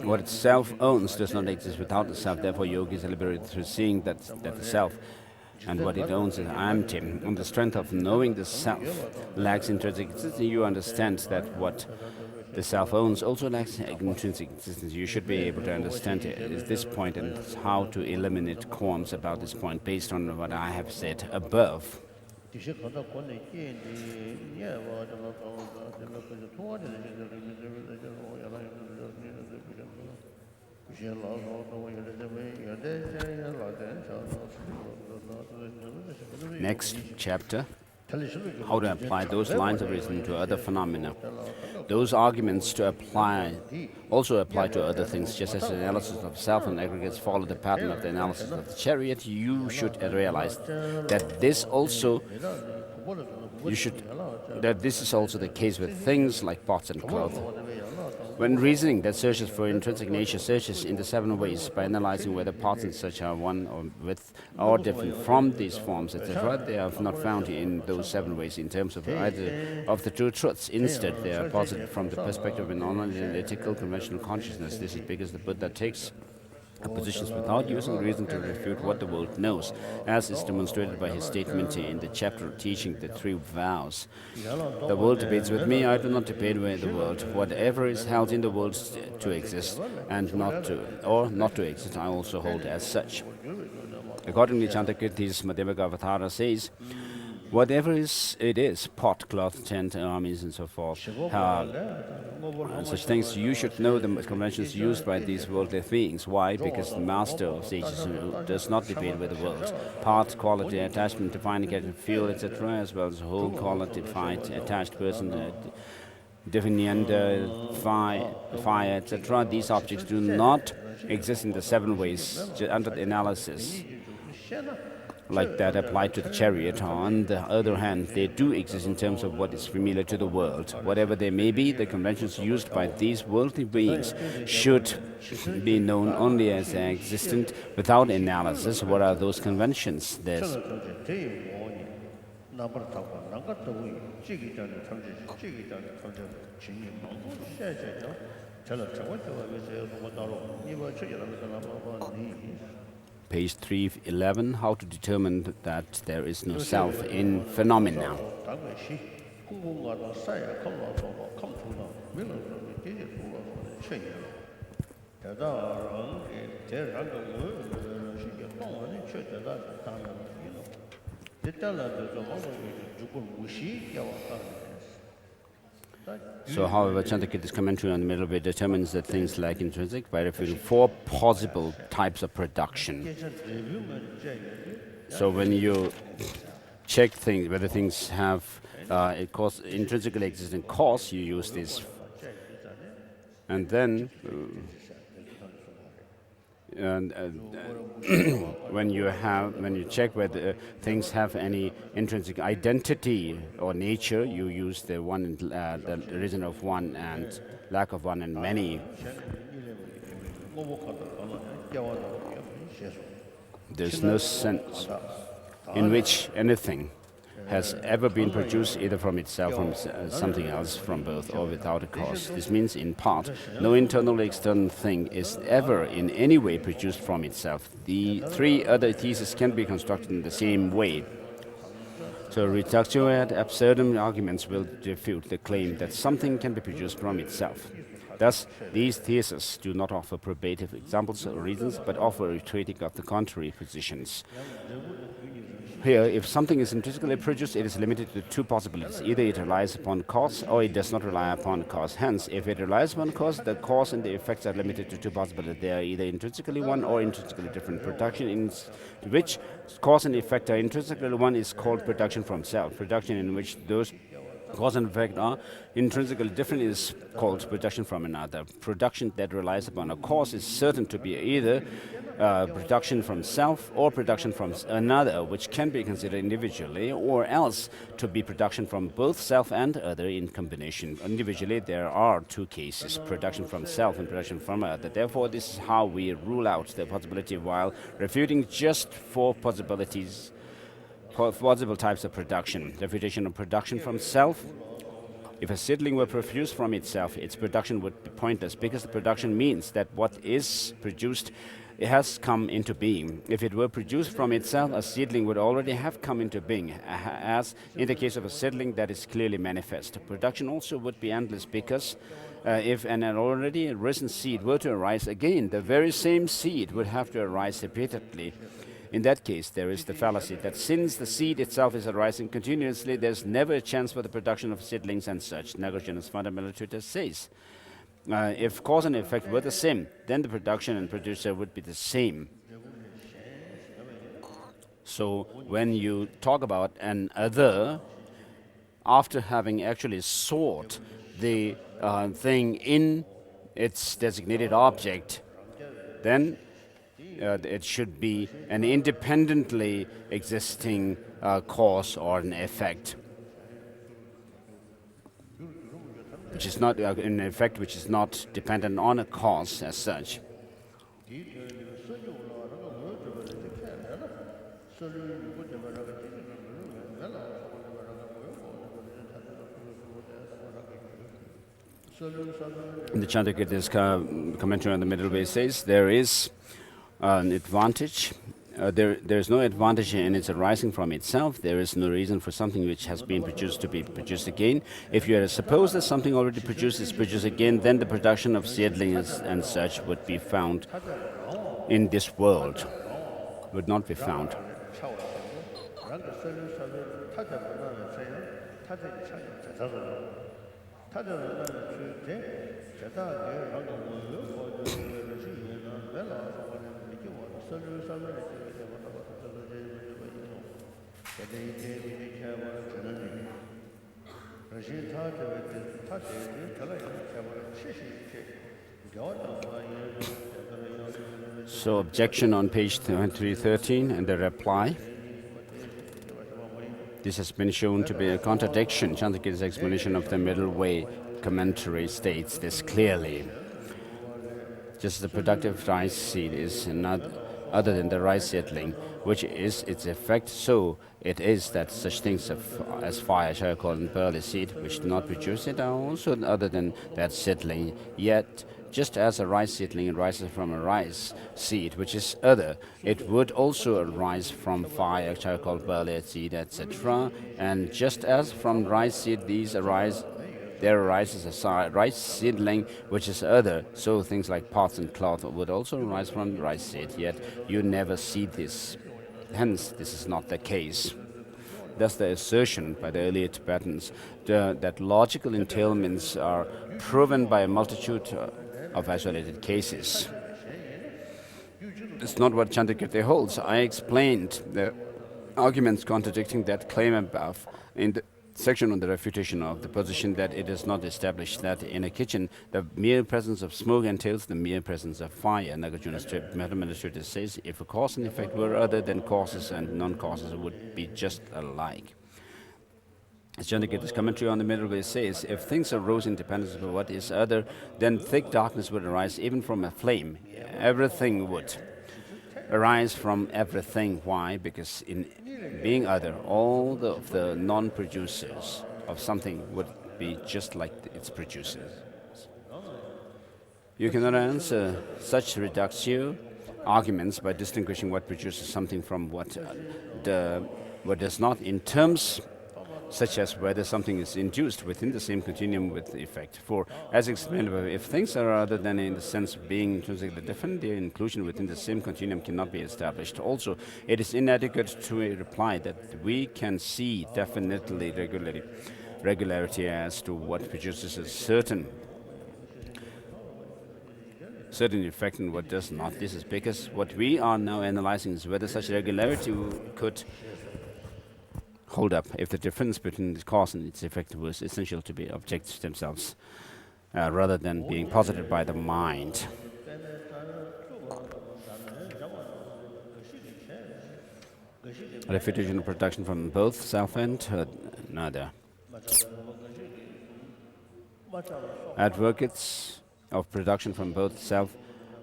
what itself owns does not exist without the self. Therefore, yogis are liberated through seeing that the self and what it owns is empty. On the strength of knowing the self lacks intrinsic existence, you understand that what the self owns also lacks intrinsic existence. You should be able to understand this point and how to eliminate qualms about this point based on what I have said above. Next chapter, how to apply those lines of reasoning to other phenomena. Those arguments also apply to other things. Just as the analysis of self and aggregates follow the pattern of the analysis of the chariot, you should realize that this is also the case with things like pots and cloth. When reasoning that searches for intrinsic nature searches in the seven ways by analyzing whether parts and such are one or with or different from these forms, etc., they are not found in those seven ways in terms of either of the two truths. Instead, they are posited from the perspective of a non-analytical conventional consciousness. This is because the Buddha takes positions without using reason to refute what the world knows, as is demonstrated by his statement in the chapter teaching the three vows. The world debates with me, I do not debate with the world. Whatever is held in the world to exist and not to exist, I also hold as such. Accordingly, Chandrakirti's Madhyamaka Avatara says, whatever it is, pot, cloth, tent, armies, and so forth, such things, you should know the conventions used by these worldly beings. Why? Because the master of sages does not debate with the world. Part, quality, attachment, defining character, feel, etc., as well as whole qualified, attached person, definient, fire, etc. These objects do not exist in the seven ways under the analysis like that applied to the chariot. On the other hand, they do exist in terms of what is familiar to the world. Whatever they may be, the conventions used by these worldly beings should be known only as existent without analysis. What are those conventions? Page 311, how to determine that there is no self in phenomena. So, however, Chandrakirti's commentary on the middle way determines that things lack intrinsic by refuting four possible types of production. So when you check whether things have intrinsically existing cause, you use this. And then and, when you check whether things have any intrinsic identity or nature, you use the the reason of one and lack of one and many. There's no sense in which anything has ever been produced either from itself, from something else, from both, or without a cause. This means, in part, no internal or external thing is ever in any way produced from itself. The three other theses can be constructed in the same way. So reductio ad absurdum arguments will refute the claim that something can be produced from itself. Thus, these theses do not offer probative examples or reasons, but offer a critique of the contrary positions. Here, if something is intrinsically produced, it is limited to two possibilities. Either it relies upon cause, or it does not rely upon cause. Hence, if it relies upon cause, the cause and the effects are limited to two possibilities. They are either intrinsically one or intrinsically different. Production in which cause and effect are intrinsically one is called production from self. Production in which those cause and effect are intrinsically different is called production from another. Production that relies upon a cause is certain to be either production from self or production from another, which can be considered individually, or else to be production from both self and other in combination. Individually, there are two cases, production from self and production from other. Therefore, this is how we rule out the possibility while refuting just four possibilities, possible types of production. Refutation of production from self. If a seedling were produced from itself, its production would be pointless, because the production means that what is produced, it has come into being. If it were produced from itself, a seedling would already have come into being, as in the case of a seedling that is clearly manifest. Production also would be endless, because if an already risen seed were to arise again, the very same seed would have to arise repeatedly. In that case, there is the fallacy that since the seed itself is arising continuously, there's never a chance for the production of seedlings and such. Nagogene's fundamental treatise says, if cause and effect were the same, then the production and producer would be the same. So when you talk about an other, after having actually sought the thing in its designated object, then it should be an independently existing cause or an effect, which is not an effect which is not dependent on a cause as such. In the Chandrakirti's commentary on the Middle Way says there is an advantage. There is no advantage in its arising from itself. There is no reason for something which has been produced to be produced again. If you suppose that something already produced is produced again, then the production of seedlings and such would be found in this world, would not be found. So objection on page 313 and the reply. This has been shown to be a contradiction. Chandrakirti's explanation of the Middle Way commentary states this clearly. Just the productive rice seed is not other than the rice seedling, which is its effect, so it is that such things as fire, charcoal, and barley seed, which do not produce it, are also other than that seedling. Yet, just as a rice seedling arises from a rice seed, which is other, it would also arise from fire, charcoal, barley seed, etc. And just as from rice seed these arise, there arises a rice seedling which is other, so things like pots and cloth would also arise from rice seed, yet you never see this. Hence, this is not the case. Thus, the assertion by the earlier Tibetans that logical entailments are proven by a multitude of isolated cases. It's not what Chandrakirti holds. I explained the arguments contradicting that claim above in the section on the refutation of the position that it is not established that in a kitchen the mere presence of smoke entails the mere presence of fire. Nagarjuna Meta says if a cause and effect were other, then causes and non-causes would be just alike. As Chandrakirti's commentary on the middle way says, if things arose in dependence of what is other, then thick darkness would arise even from a flame. Everything would arise from everything. Why? Because in being other, all of the non-producers of something would be just like its producers. You cannot answer such reductio arguments by distinguishing what produces something from what does not, in terms such as whether something is induced within the same continuum with the effect. For, as explained above, if things are other than in the sense of being intrinsically different, their inclusion within the same continuum cannot be established. Also, it is inadequate to reply that we can see definitely regularity as to what produces a certain effect and what does not. This is because what we are now analyzing is whether such regularity could hold up if the difference between its cause and its effect was essential to be objects themselves, rather than being posited by the mind. Refutation of production from both self and another. Advocates of production from both self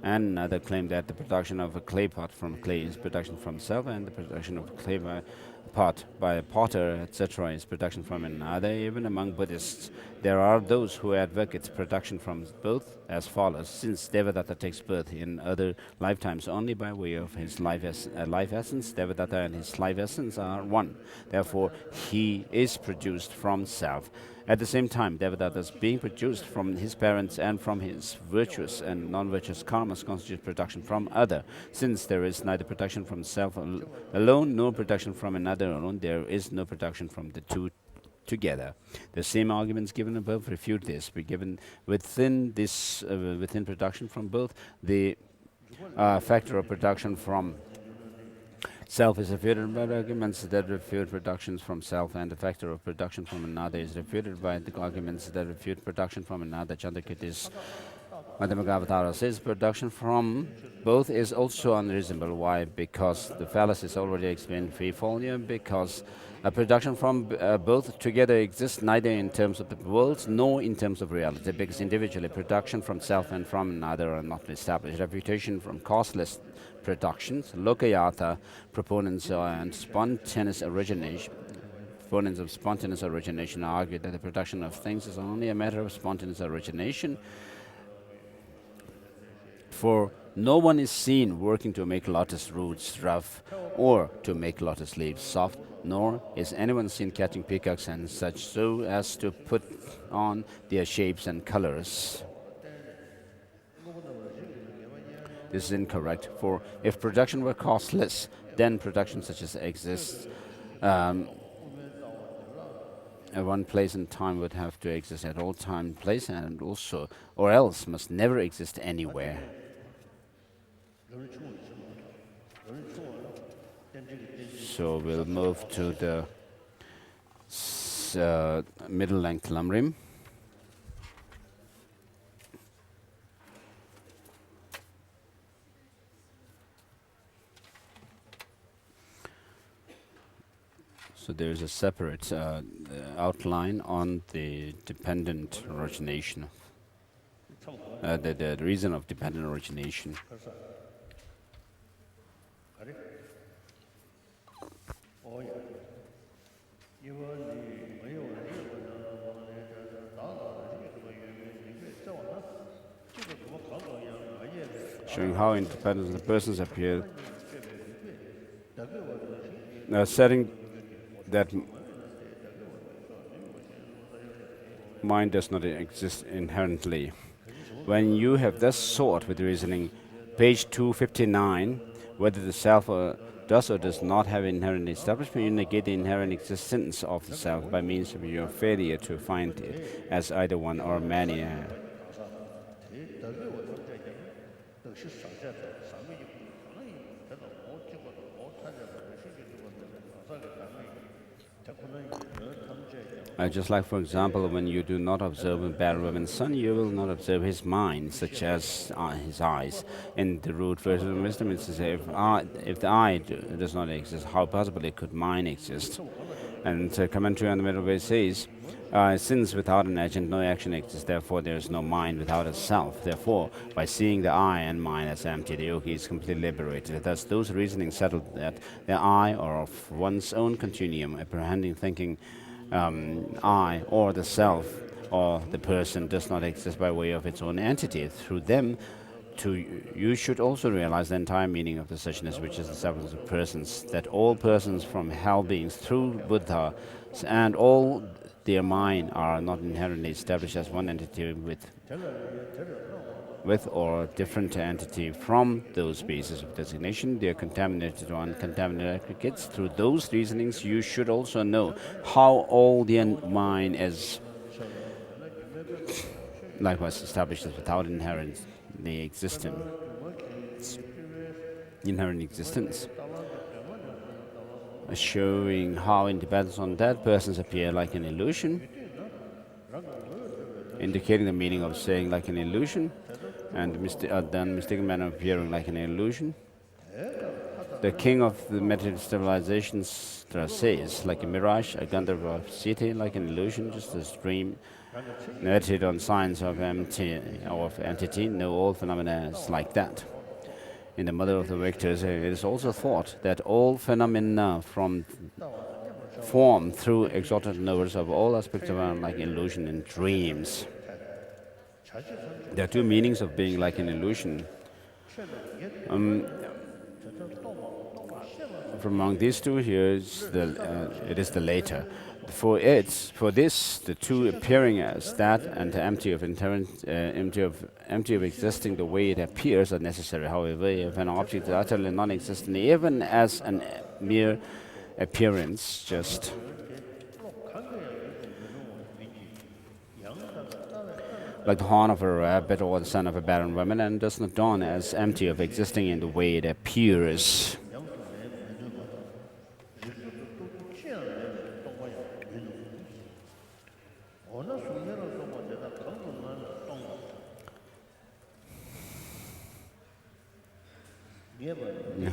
and another claim that the production of a clay pot from clay is production from self, and the production of a clay pot by a potter, etc., is production from another. Even among Buddhists, there are those who advocate production from both as follows. Since Devadatta takes birth in other lifetimes only by way of his life essence, Devadatta and his life essence are one. Therefore, he is produced from self. At the same time, Devadatta is being produced from his parents and from his virtuous and non-virtuous karmas constitute production from other. Since there is neither production from self alone nor production from another alone, there is no production from the two together. The same arguments given above refute this. Be given within production from both, the factor of production from self is refuted by the arguments that refute productions from self, and the factor of production from another is refuted by the arguments that refute production from another. Chandrakirti's Madhyamaka says production from both is also unreasonable. Why? Because the fallacy is already explained threefold. Because a production from both together exists neither in terms of the worlds nor in terms of reality, because individually production from self and from another are not established. Refutation from causeless productions, lokayata, proponents and spontaneous origination. Proponents of spontaneous origination argue that the production of things is only a matter of spontaneous origination. For no one is seen working to make lotus roots rough or to make lotus leaves soft, nor is anyone seen catching peacocks and such so as to put on their shapes and colors. This is incorrect, for if production were causeless, then production such as exists at one place and time would have to exist at all time and place, and also, or else must never exist anywhere. So we'll move to the middle length Lamrim. So there's a separate outline on the dependent origination, the reason of dependent origination. Showing how independent the persons appear, setting that mind does not exist inherently. When you have thus sought with reasoning, page 259, whether the self does or does not have inherent establishment, you negate the inherent existence of the self by means of your failure to find it as either one or many. Just like, for example, when you do not observe a bad woman's son, you will not observe his mind, such as his eyes. In the root version of wisdom, it says, if the eye does not exist, how possibly could mind exist? And commentary on the middle way says, since without an agent no action exists, therefore there is no mind without a self. Therefore, by seeing the I and mind as empty, the yogi is completely liberated. Thus, those reasonings settled that the I are of one's own continuum, apprehending, thinking, I or the self or the person does not exist by way of its own entity. Through them, you should also realize the entire meaning of the suchness, which is the substance of persons, that all persons from hell beings through Buddha and all their mind are not inherently established as one entity with or different entity from those bases of designation. They are contaminated or uncontaminated aggregates. Through those reasonings, you should also know how all the mind is likewise established as without inherent existence, showing how independence on that persons appear like an illusion, indicating the meaning of saying like an illusion, and then mistaken manner appearing like an illusion. The king of the meditative civilizations says, like a mirage, a Gandharva city, like an illusion, just as dream. Meditate on signs of entity, know all phenomena is like that. In the Mother of the Victors, it is also thought that all phenomena form through exalted knowers of all aspects of our like illusion and dreams. There are two meanings of being like an illusion. From among these two, it is the later. For this, the two appearing as that and the empty of existing the way it appears are necessary. However, if an object is utterly non-existent, even as a mere appearance, just like the horn of a rabbit or the son of a barren woman, and does not dawn as empty of existing in the way it appears.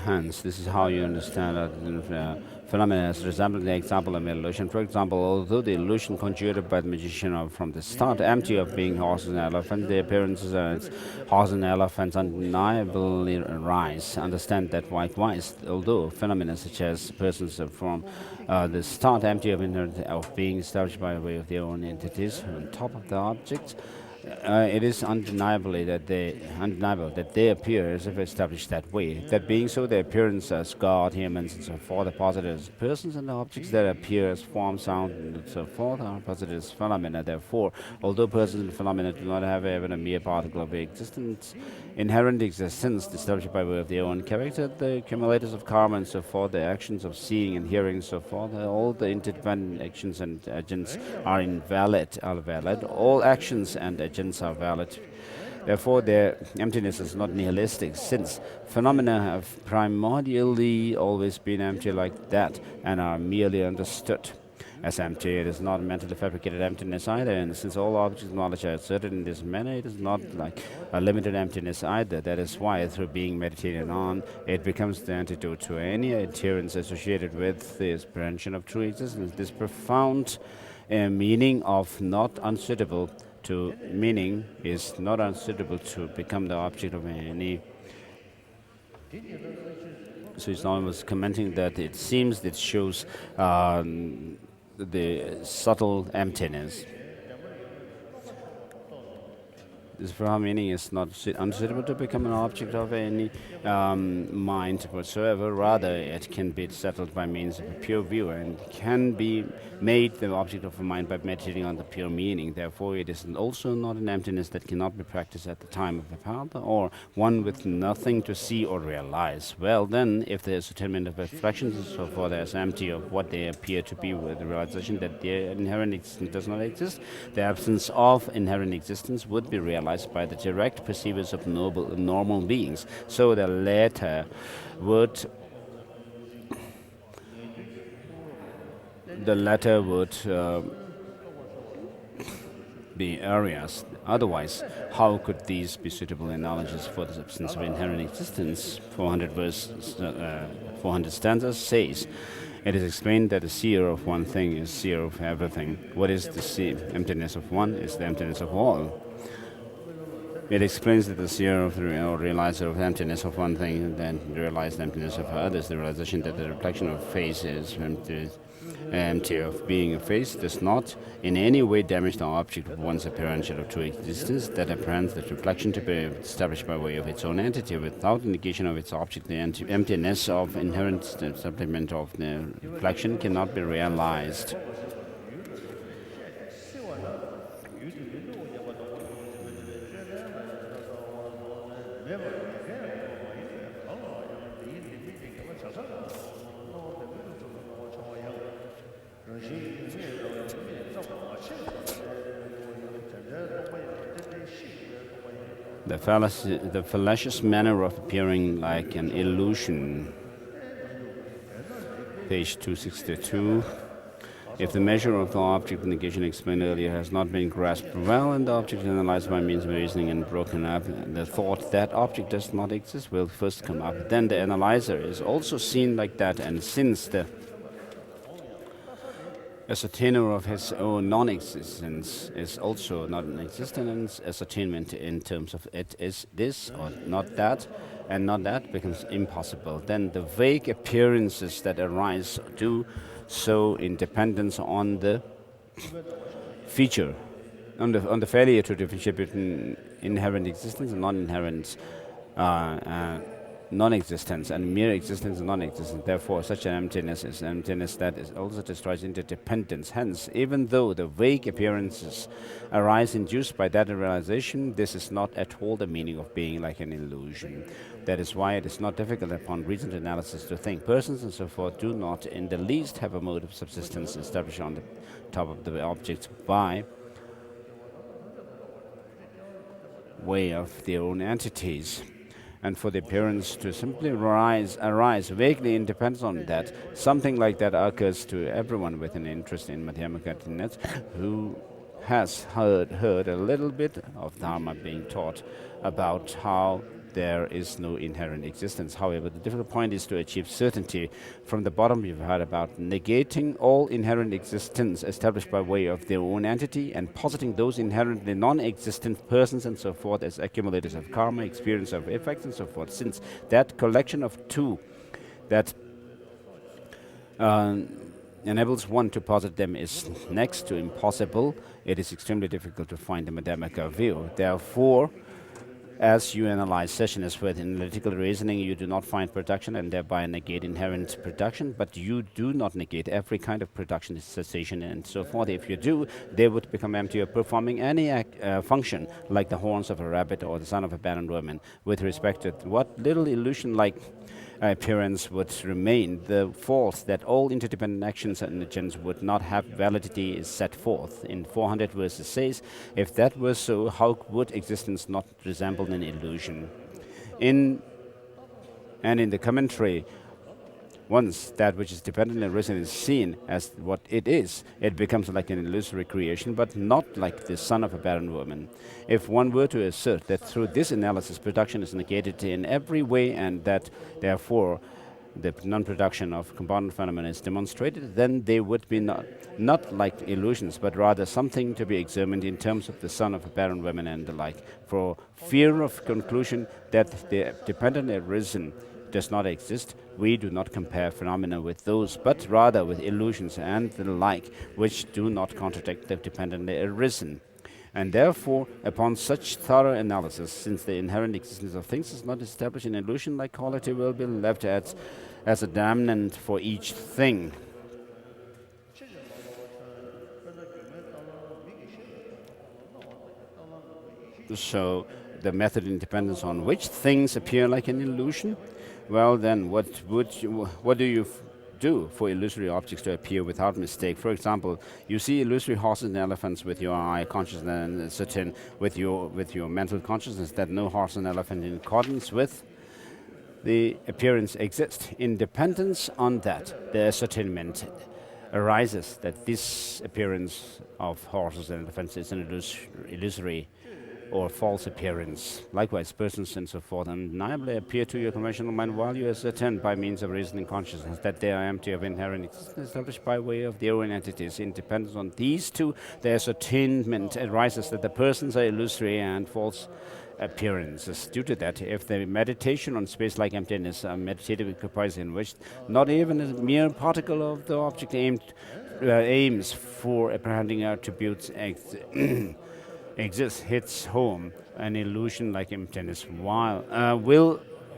Hence, this is how you understand phenomena as resembling the example of illusion. For example, although the illusion conjured by the magician are from the start empty of being horses and elephants, the appearances of horses and elephants undeniably arise. Understand that likewise, although phenomena such as persons are from the start empty of being established by way of their own entities on top of the objects, it is undeniable that they appear as if established that way. That being so, their appearance as God, humans, and so forth are posited as persons, and the objects that appear as form, sound, and so forth are posited as phenomena. Therefore, although persons and phenomena do not have even a mere particle of inherent existence, established by way of their own character, the accumulators of karma and so forth, the actions of seeing and hearing and so forth, all the interdependent actions and agents are valid. All actions and agents are valid. Therefore, their emptiness is not nihilistic, since phenomena have primordially always been empty like that and are merely understood as empty. It is not mentally fabricated emptiness either, and since all objects of knowledge are asserted in this manner, it is not like a limited emptiness either. That is why, through being meditated on, it becomes the antidote to any adherence associated with the apprehension of true existence. This profound meaning of not unsuitable to meaning is not unsuitable to become the object of any. So he's now commenting that it seems it shows the subtle emptiness. This profound meaning is not unsuitable to become an object of any mind whatsoever. Rather, it can be settled by means of a pure view and can be made the object of a mind by meditating on the pure meaning. Therefore, it is also not an emptiness that cannot be practiced at the time of the path, or one with nothing to see or realize. Well, then, if the ascertainment of abstractions and so forth as empty of what they appear to be, with the realization that their inherent existence does not exist, the absence of inherent existence would be realized by the direct perceivers of normal beings. So the latter would the latter would be areas. Otherwise, how could these be suitable analogies for the substance of inherent existence? 400 stanzas says, it is explained that the seer of one thing is seer of everything. What is the emptiness of one is the emptiness of all. It explains that the seer of the or realizer of emptiness of one thing, then realize the emptiness of others. The realization that the reflection of face is empty of being a face does not in any way damage the object of one's apparential or true existence. That appearance, that reflection, to be established by way of its own entity, without negation of its object. The emptiness of inherent supplement of the reflection cannot be realized. The fallacious manner of appearing like an illusion. Page 262. If the measure of the object negation explained earlier has not been grasped well and the object analyzed by means of reasoning and broken up, the thought that object does not exist will first come up. Then the analyzer is also seen like that, and since the ascertainer of his own non-existence is also not an existence, ascertainment in terms of it is this or not that, and not that becomes impossible. Then the vague appearances that arise do so in dependence on the feature, on the failure to differentiate between inherent existence and non-inherent non-existence, and mere existence and non-existence. Therefore, such an emptiness is an emptiness that is also destroys interdependence. Hence, even though the vague appearances arise induced by that realization, this is not at all the meaning of being like an illusion. That is why it is not difficult upon reasoned analysis to think persons and so forth do not in the least have a mode of subsistence established on the top of the object by way of their own entities. And for the appearance to simply arise vaguely and depends on that. Something like that occurs to everyone with an interest in mathematics who has heard a little bit of Dharma being taught about how there is no inherent existence. However, the difficult point is to achieve certainty. From the bottom, you've heard about negating all inherent existence established by way of their own entity and positing those inherently non-existent persons and so forth as accumulators of karma, experience of effects and so forth. Since that collection of two that enables one to posit them is next to impossible, it is extremely difficult to find the Madhyamaka view. Therefore, as you analyze sessions with analytical reasoning, you do not find production and thereby negate inherent production, but you do not negate every kind of production, cessation, and so forth. If you do, they would become empty of performing any function, like the horns of a rabbit or the son of a barren woman. With respect to what little illusion-like appearance would remain, the false that all interdependent actions and agents would not have validity is set forth. In 400 verses says, if that were so, how would existence not resemble an illusion? In the commentary, once that which is dependent and risen is seen as what it is, it becomes like an illusory creation, but not like the son of a barren woman. If one were to assert that through this analysis production is negated in every way and that therefore the non-production of compounded phenomena is demonstrated, then they would be not like illusions, but rather something to be examined in terms of the son of a barren woman and the like. For fear of conclusion that the dependent arisen does not exist, we do not compare phenomena with those, but rather with illusions and the like, which do not contradict the dependently arisen. And therefore, upon such thorough analysis, since the inherent existence of things is not established in illusion-like quality, will be left as a damnant for each thing. So, the method in dependence on which things appear like an illusion. Well, then, what do you do for illusory objects to appear without mistake? For example, you see illusory horses and elephants with your eye consciousness and certain with your mental consciousness that no horse and elephant in accordance with the appearance exist. In dependence on that, the ascertainment arises that this appearance of horses and elephants is an illusory or false appearance. Likewise, persons and so forth undeniably appear to your conventional mind while you ascertain by means of reasoning consciousness that they are empty of inherent existence, established by way of their own entities. Independent on these two, their ascertainment arises that the persons are illusory and false appearances. Due to that, if the meditation on space-like emptiness, a meditative capacity in which not even a mere particle of the object aims for apprehending attributes exists, hits home, an illusion like emptiness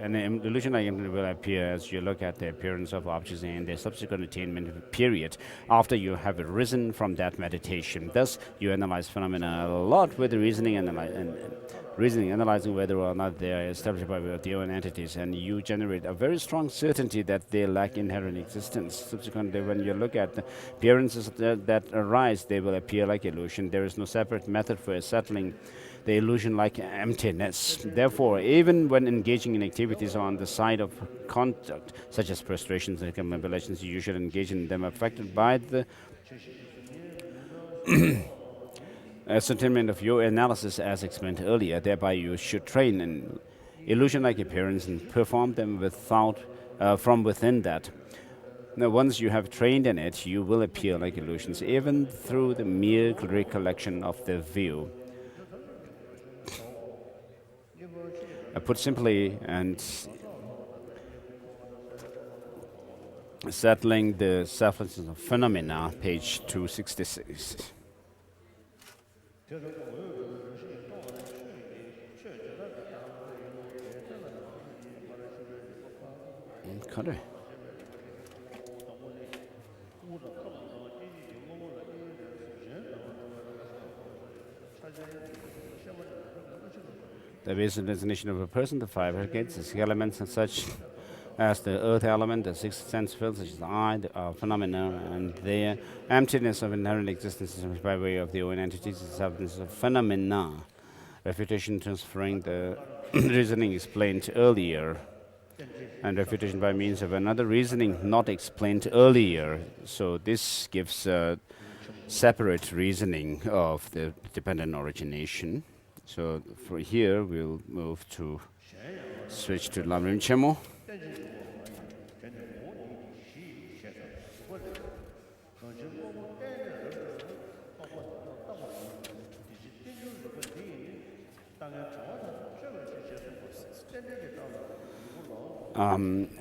an illusion like emptiness will appear as you look at the appearance of objects in their subsequent attainment period after you have risen from that meditation. Thus, you analyze phenomena a lot with reasoning, analyzing whether or not they are established by their own entities, and you generate a very strong certainty that they lack inherent existence. Subsequently, when you look at the appearances that arise, they will appear like illusion. There is no separate method for settling the illusion like emptiness. Therefore, even when engaging in activities on the side of conduct, such as prostrations and circumambulations, you should engage in them affected by the ascertainment of your analysis as explained earlier. Thereby you should train an illusion-like appearance and perform them from within that. Now, once you have trained in it, you will appear like illusions, even through the mere recollection of the view. Put simply, and settling the selflessness of phenomena, page 266. Okay. The basic definition of a person, the five aggregates, the elements and such as the earth element, the sixth sense field, such as the eye, the phenomena, and their emptiness of inherent existence by way of their own entities, the substance of phenomena. Refutation transferring the reasoning explained earlier, and refutation by means of another reasoning not explained earlier. So this gives a separate reasoning of the dependent origination. So for here, we'll switch to Lamrim Chemo.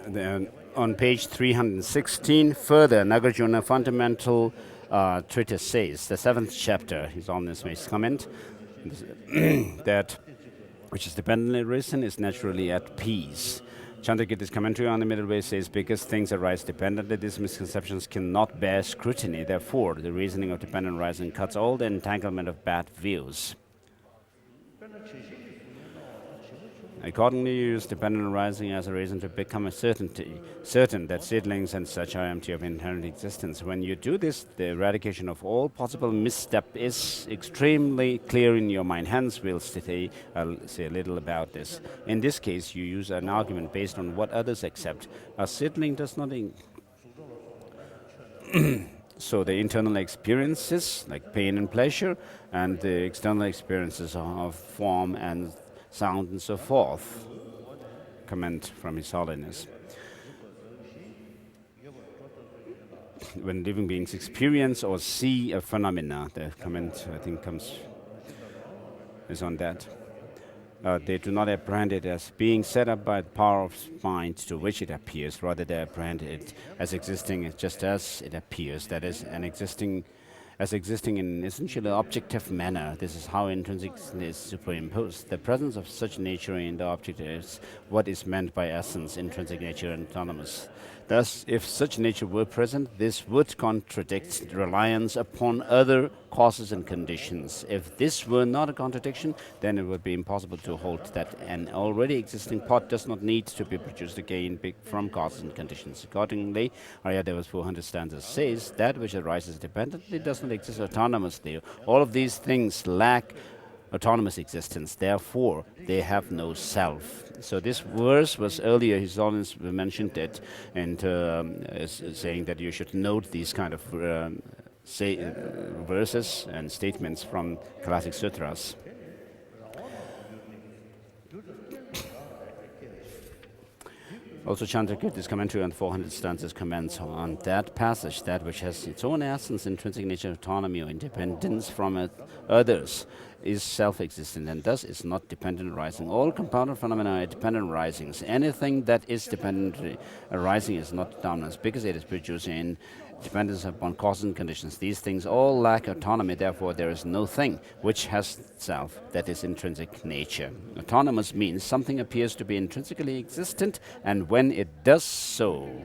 Then on page 316, further, Nagarjuna fundamental treatise says, the 7th chapter is on this base comment, that which is dependently risen is naturally at peace. Chandrakirti's commentary on the middle way says, because things arise dependently, these misconceptions cannot bear scrutiny. Therefore, the reasoning of dependent rising cuts all the entanglement of bad views. Accordingly, you use dependent arising as a reason to become certain that seedlings and such are empty of inherent existence. When you do this, the eradication of all possible misstep is extremely clear in your mind. Hence, I'll say a little about this. In this case, you use an argument based on what others accept. A seedling does not so the internal experiences, like pain and pleasure, and the external experiences of form and sound and so forth. Comment from His Holiness. When living beings experience or see a phenomena, the comment I think is on that. They do not apprehend it as being set up by the power of mind to which it appears. Rather, they apprehend it as existing just as it appears. That is, as existing in an essentially objective manner. This is how intrinsic is superimposed. The presence of such nature in the object is what is meant by essence, intrinsic nature, and autonomous. Thus, if such nature were present, this would contradict reliance upon other causes and conditions. If this were not a contradiction, then it would be impossible to hold that an already existing pot does not need to be produced again from causes and conditions. Accordingly, Aryadevas 400 stanzas says, that which arises dependently does not exist autonomously. All of these things lack autonomous existence. Therefore, they have no self. So this verse was earlier, His Holiness mentioned it, and saying that you should note these kind of verses and statements from classic sutras. Also, Chandrakirti's commentary on 400 stanzas comments on that passage, that which has its own essence, intrinsic nature, autonomy, or independence from others, is self-existent and thus is not dependent arising. All compounded phenomena are dependent arisings. Anything that is dependent arising is not dominance because it is produced in dependence upon causes and conditions. These things all lack autonomy, therefore there is no thing which has self, that is intrinsic nature. Autonomous means something appears to be intrinsically existent, and when it does so,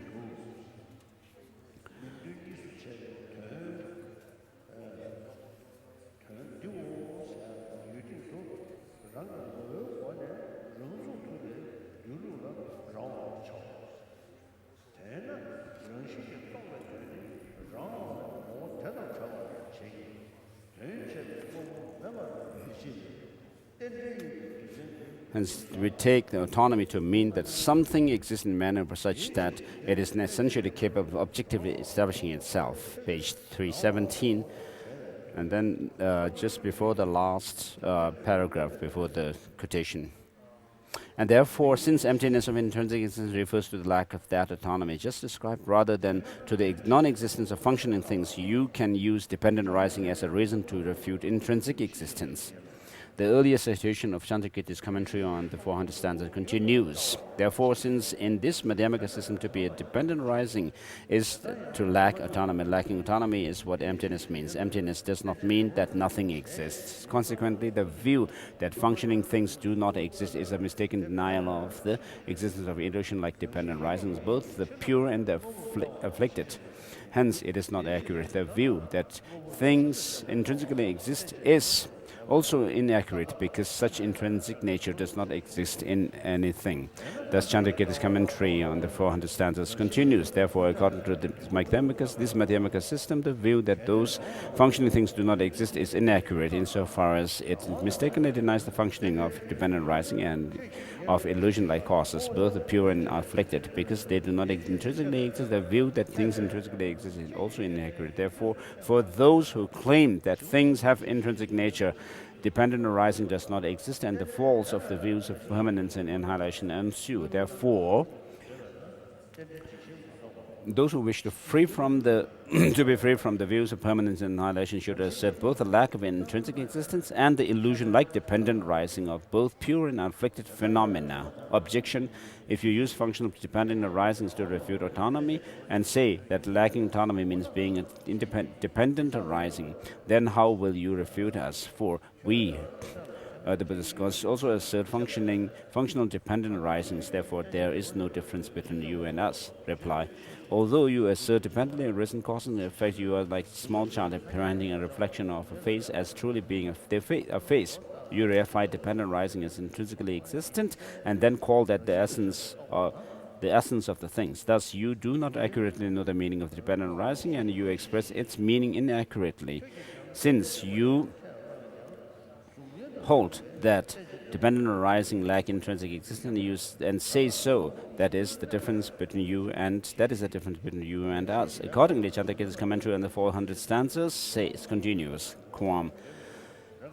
hence, we take the autonomy to mean that something exists in a manner such that it is essentially capable of objectively establishing itself. Page 317. And then just before the last paragraph, before the quotation. And therefore, since emptiness of intrinsic existence refers to the lack of that autonomy just described rather than to the non-existence of functioning things, you can use dependent arising as a reason to refute intrinsic existence. The earlier citation of Chandrakirti's commentary on the 400 stanza continues. Therefore, since in this Madhyamaka system to be a dependent arising is to lack autonomy, lacking autonomy is what emptiness means. Emptiness does not mean that nothing exists. Consequently, the view that functioning things do not exist is a mistaken denial of the existence of illusion like dependent arisings, both the pure and the afflicted. Hence, it is not accurate. The view that things intrinsically exist is also inaccurate because such intrinsic nature does not exist in anything. Thus, Chandrakirti's commentary on the 400 stanzas continues. Therefore, according to this Madhyamaka system, the view that those functioning things do not exist is inaccurate insofar as it mistakenly denies the functioning of dependent arising and of illusion-like causes, both the pure and afflicted, because they do not intrinsically exist. The view that things intrinsically exist is also inaccurate. Therefore, for those who claim that things have intrinsic nature, dependent arising does not exist, and the faults of the views of permanence and annihilation ensue. Therefore, those who wish to free from the to be free from the views of permanence and annihilation should assert both the lack of intrinsic existence and the illusion-like dependent arising of both pure and afflicted phenomena. Objection: if you use functional dependent arisings to refute autonomy and say that lacking autonomy means being an dependent arising, then how will you refute us? For we, the Buddhist scholars, also assert functional dependent arisings. Therefore, there is no difference between you and us. Reply: although you assert dependently arisen cause and effect, you are like a small child apprehending a reflection of a face as truly being a face. You reify dependent arising as intrinsically existent, and then call that the essence of the things. Thus, you do not accurately know the meaning of the dependent arising, and you express its meaning inaccurately, since you hold that dependent arising lack intrinsic existence and say so. That is the difference between you and us. Accordingly, Chandrakirti's commentary on the 400 stanzas continues. Quam.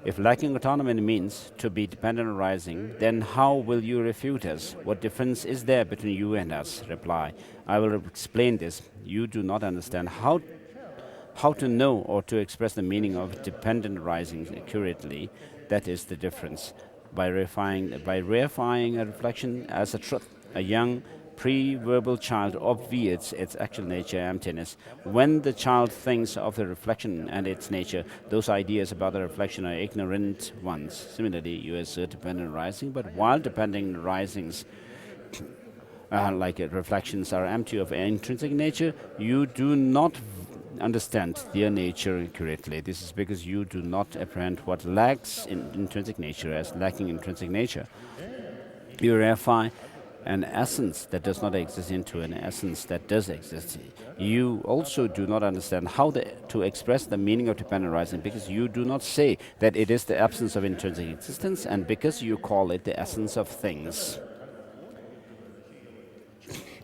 If lacking autonomy means to be dependent arising, then how will you refute us? What difference is there between you and us? Reply: I will explain this. You do not understand how to know or to express the meaning of dependent arising accurately. That is the difference. By reifying a reflection as a truth, a young pre-verbal child obviates its actual nature, emptiness. When the child thinks of the reflection and its nature, those ideas about the reflection are ignorant ones. Similarly, you assert dependent arising, but while dependent arisings reflections are empty of intrinsic nature, you do not understand their nature accurately. This is because you do not apprehend what lacks in intrinsic nature as lacking intrinsic nature. You reify an essence that does not exist into an essence that does exist. You also do not understand how to express the meaning of dependent arising, because you do not say that it is the absence of intrinsic existence, and because you call it the essence of things.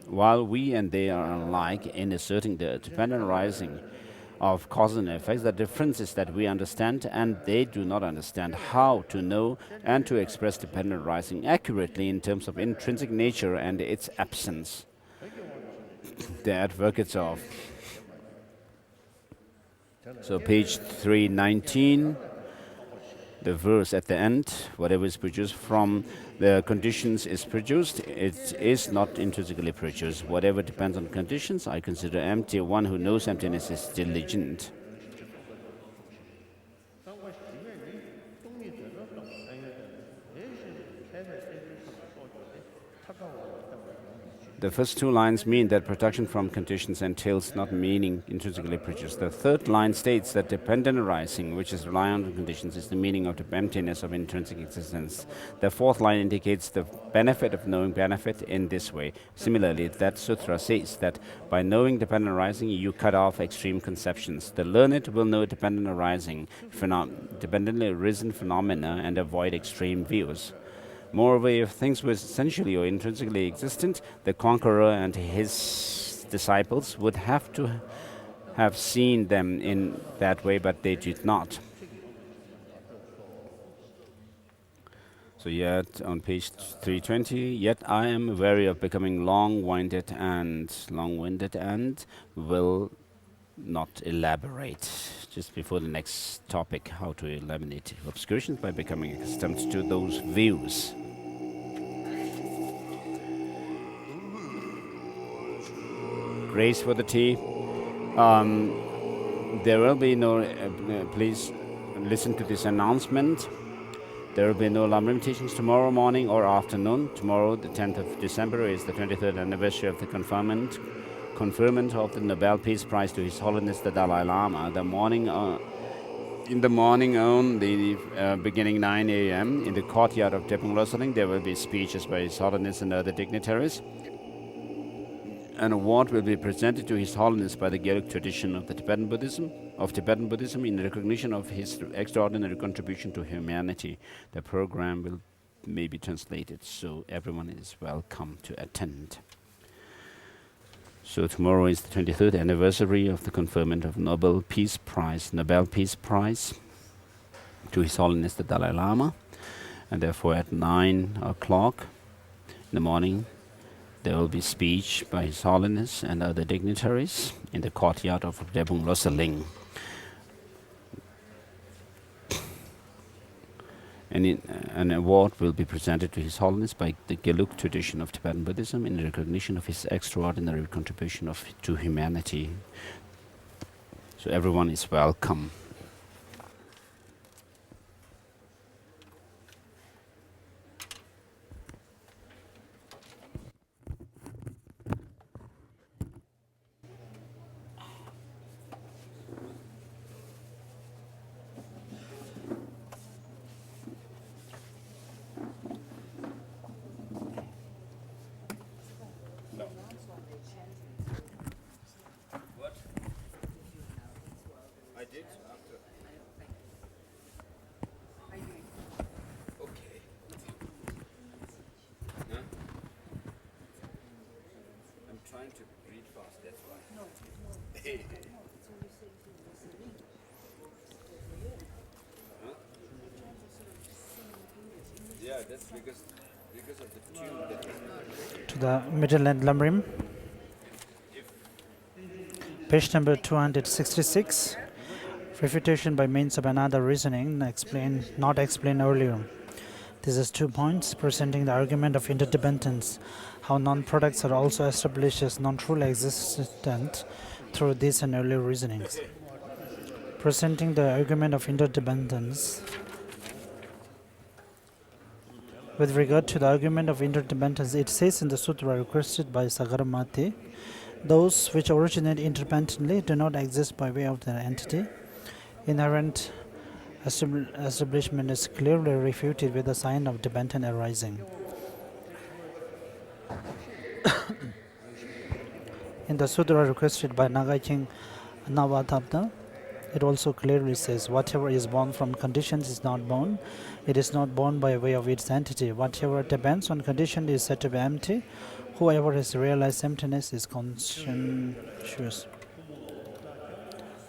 While we and they are alike in asserting the dependent arising of causes and effects, the difference is that we understand and they do not understand how to know and to express dependent arising accurately in terms of intrinsic nature and its absence. The advocates of. So page 319, the verse at the end, whatever is produced from the conditions is produced, it is not intrinsically produced. Whatever depends on conditions, I consider empty. One who knows emptiness is diligent. The first two lines mean that production from conditions entails not meaning intrinsically produced. The third line states that dependent arising, which is reliant on conditions, is the meaning of the emptiness of intrinsic existence. The fourth line indicates the benefit of knowing benefit in this way. Similarly, that sutra says that by knowing dependent arising, you cut off extreme conceptions. The learned will know dependent arising, dependently arisen phenomena, and avoid extreme views. Moreover, if things were essentially or intrinsically existent, the conqueror and his disciples would have to have seen them in that way, but they did not. So yet, on page 320, yet I am wary of becoming long-winded and will not elaborate. Just before the next topic, how to eliminate obscurations by becoming accustomed to those views. Grace for the tea. There will be no, please listen to this announcement. There will be no Lamrim teachings tomorrow morning or afternoon. Tomorrow, the 10th of December, is the 23rd anniversary of the conferment of the Nobel Peace Prize to His Holiness the Dalai Lama. In the morning only, beginning 9 a.m., in the courtyard of Drepung, there will be speeches by His Holiness and other dignitaries. An award will be presented to His Holiness by the Gelug tradition of Tibetan Buddhism in recognition of his extraordinary contribution to humanity. The program may be translated, so everyone is welcome to attend. So tomorrow is the 23rd anniversary of the conferment of Nobel Peace Prize to His Holiness the Dalai Lama, and therefore at 9 o'clock in the morning, there will be speech by His Holiness and other dignitaries in the courtyard of Drepung. An award will be presented to His Holiness by the Gelug tradition of Tibetan Buddhism in recognition of his extraordinary contribution to humanity. So everyone is welcome. To the Midland Lamrim, page number 266, refutation by means of another reasoning not explained earlier. This is 2 points presenting the argument of interdependence, how non-products are also established as non-truly existent through this and earlier reasonings. Presenting the argument of interdependence. With regard to the argument of interdependence, it says in the sutra requested by Sagaramati, those which originate independently do not exist by way of their entity. Inherent establishment is clearly refuted with the sign of dependent arising. In the sutra requested by Naga King Navatabda, it also clearly says, whatever is born from conditions is not born. It is not born by way of its entity. Whatever depends on condition is said to be empty. Whoever has realized emptiness is conscientious.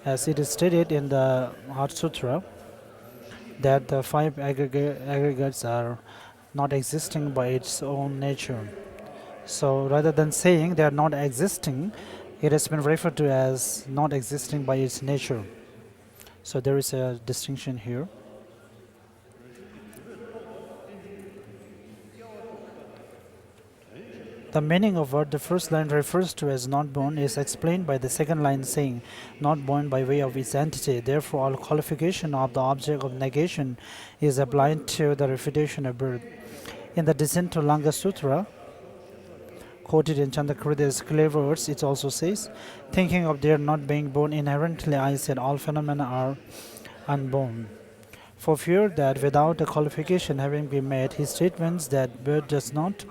As it is stated in the Heart Sutra, that the five aggregates are not existing by its own nature. So rather than saying they are not existing, it has been referred to as not existing by its nature. So there is a distinction here. The meaning of what the first line refers to as not born is explained by the second line saying, not born by way of its entity. Therefore, all qualification of the object of negation is applied to the refutation of birth. In the Descent to Langa Sutra, quoted in Chandrakrida's clear words, it also says, thinking of their not being born inherently, I said all phenomena are unborn. For fear that without a qualification having been made, his statements that birth does not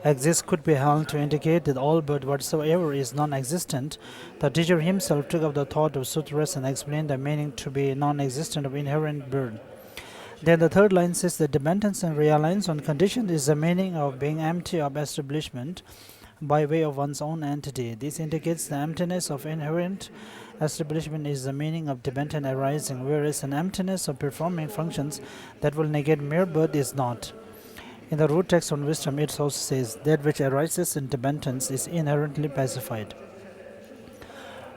exist could be held to indicate that all birth whatsoever is non-existent, the teacher himself took up the thought of sutras and explained the meaning to be non-existent of inherent birth. Then the third line says that dependence and reliance on condition is the meaning of being empty of establishment by way of one's own entity. This indicates the emptiness of inherent establishment is the meaning of dependent arising, whereas an emptiness of performing functions that will negate mere birth is not. In the root text on wisdom, it also says, that which arises in dependence is inherently pacified.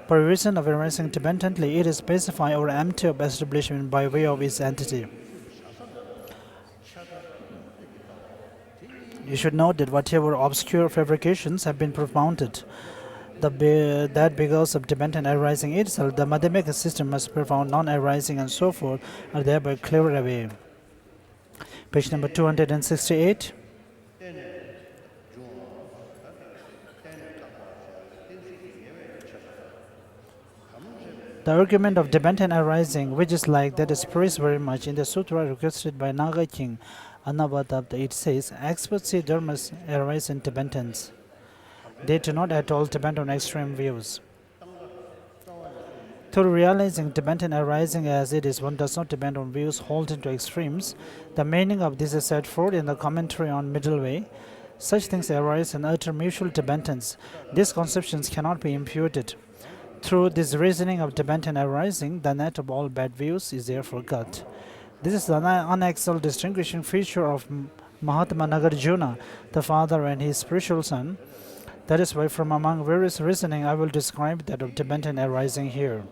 By reason of arising dependently, it is pacified or empty of establishment by way of its entity. You should note that whatever obscure fabrications have been propounded, that because of dependent arising itself, the Madhyamika system must propound non-arising and so forth, are thereby cleared away. Page number 268. The argument of dependent arising, which is like that, is praised very much in the sutra requested by Naga King Anavatabda. It says, experts see dharmas arise in dependence. They do not at all depend on extreme views. Through realizing dependent arising as it is, one does not depend on views halted to extremes. The meaning of this is set forth in the commentary on Middle Way. Such things arise in utter mutual dependence. These conceptions cannot be imputed. Through this reasoning of dependent arising, the net of all bad views is therefore cut. This is the unexcelled distinguishing feature of Mahatma Nagarjuna, the father and his spiritual son. That is why from among various reasoning I will describe that of dependent arising here.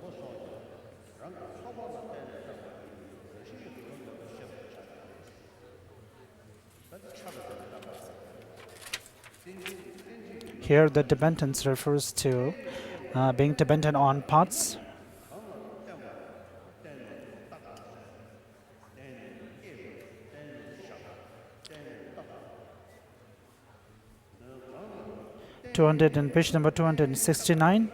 Here the dependence refers to being dependent on paths. Page number 269.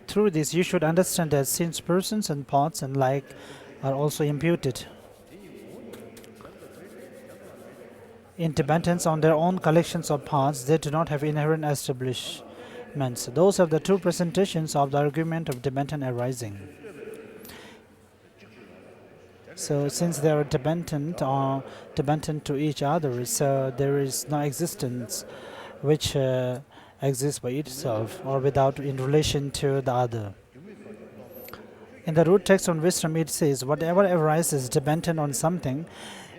Through this you should understand that since persons and paths and like are also imputed in dependence on their own collections of paths, they do not have inherent establishments. Those are the two presentations of the argument of dependent arising. So since they are dependent to each other, so there is no existence which exists by itself or without in relation to the other. In the root text on wisdom it says, whatever arises dependent on something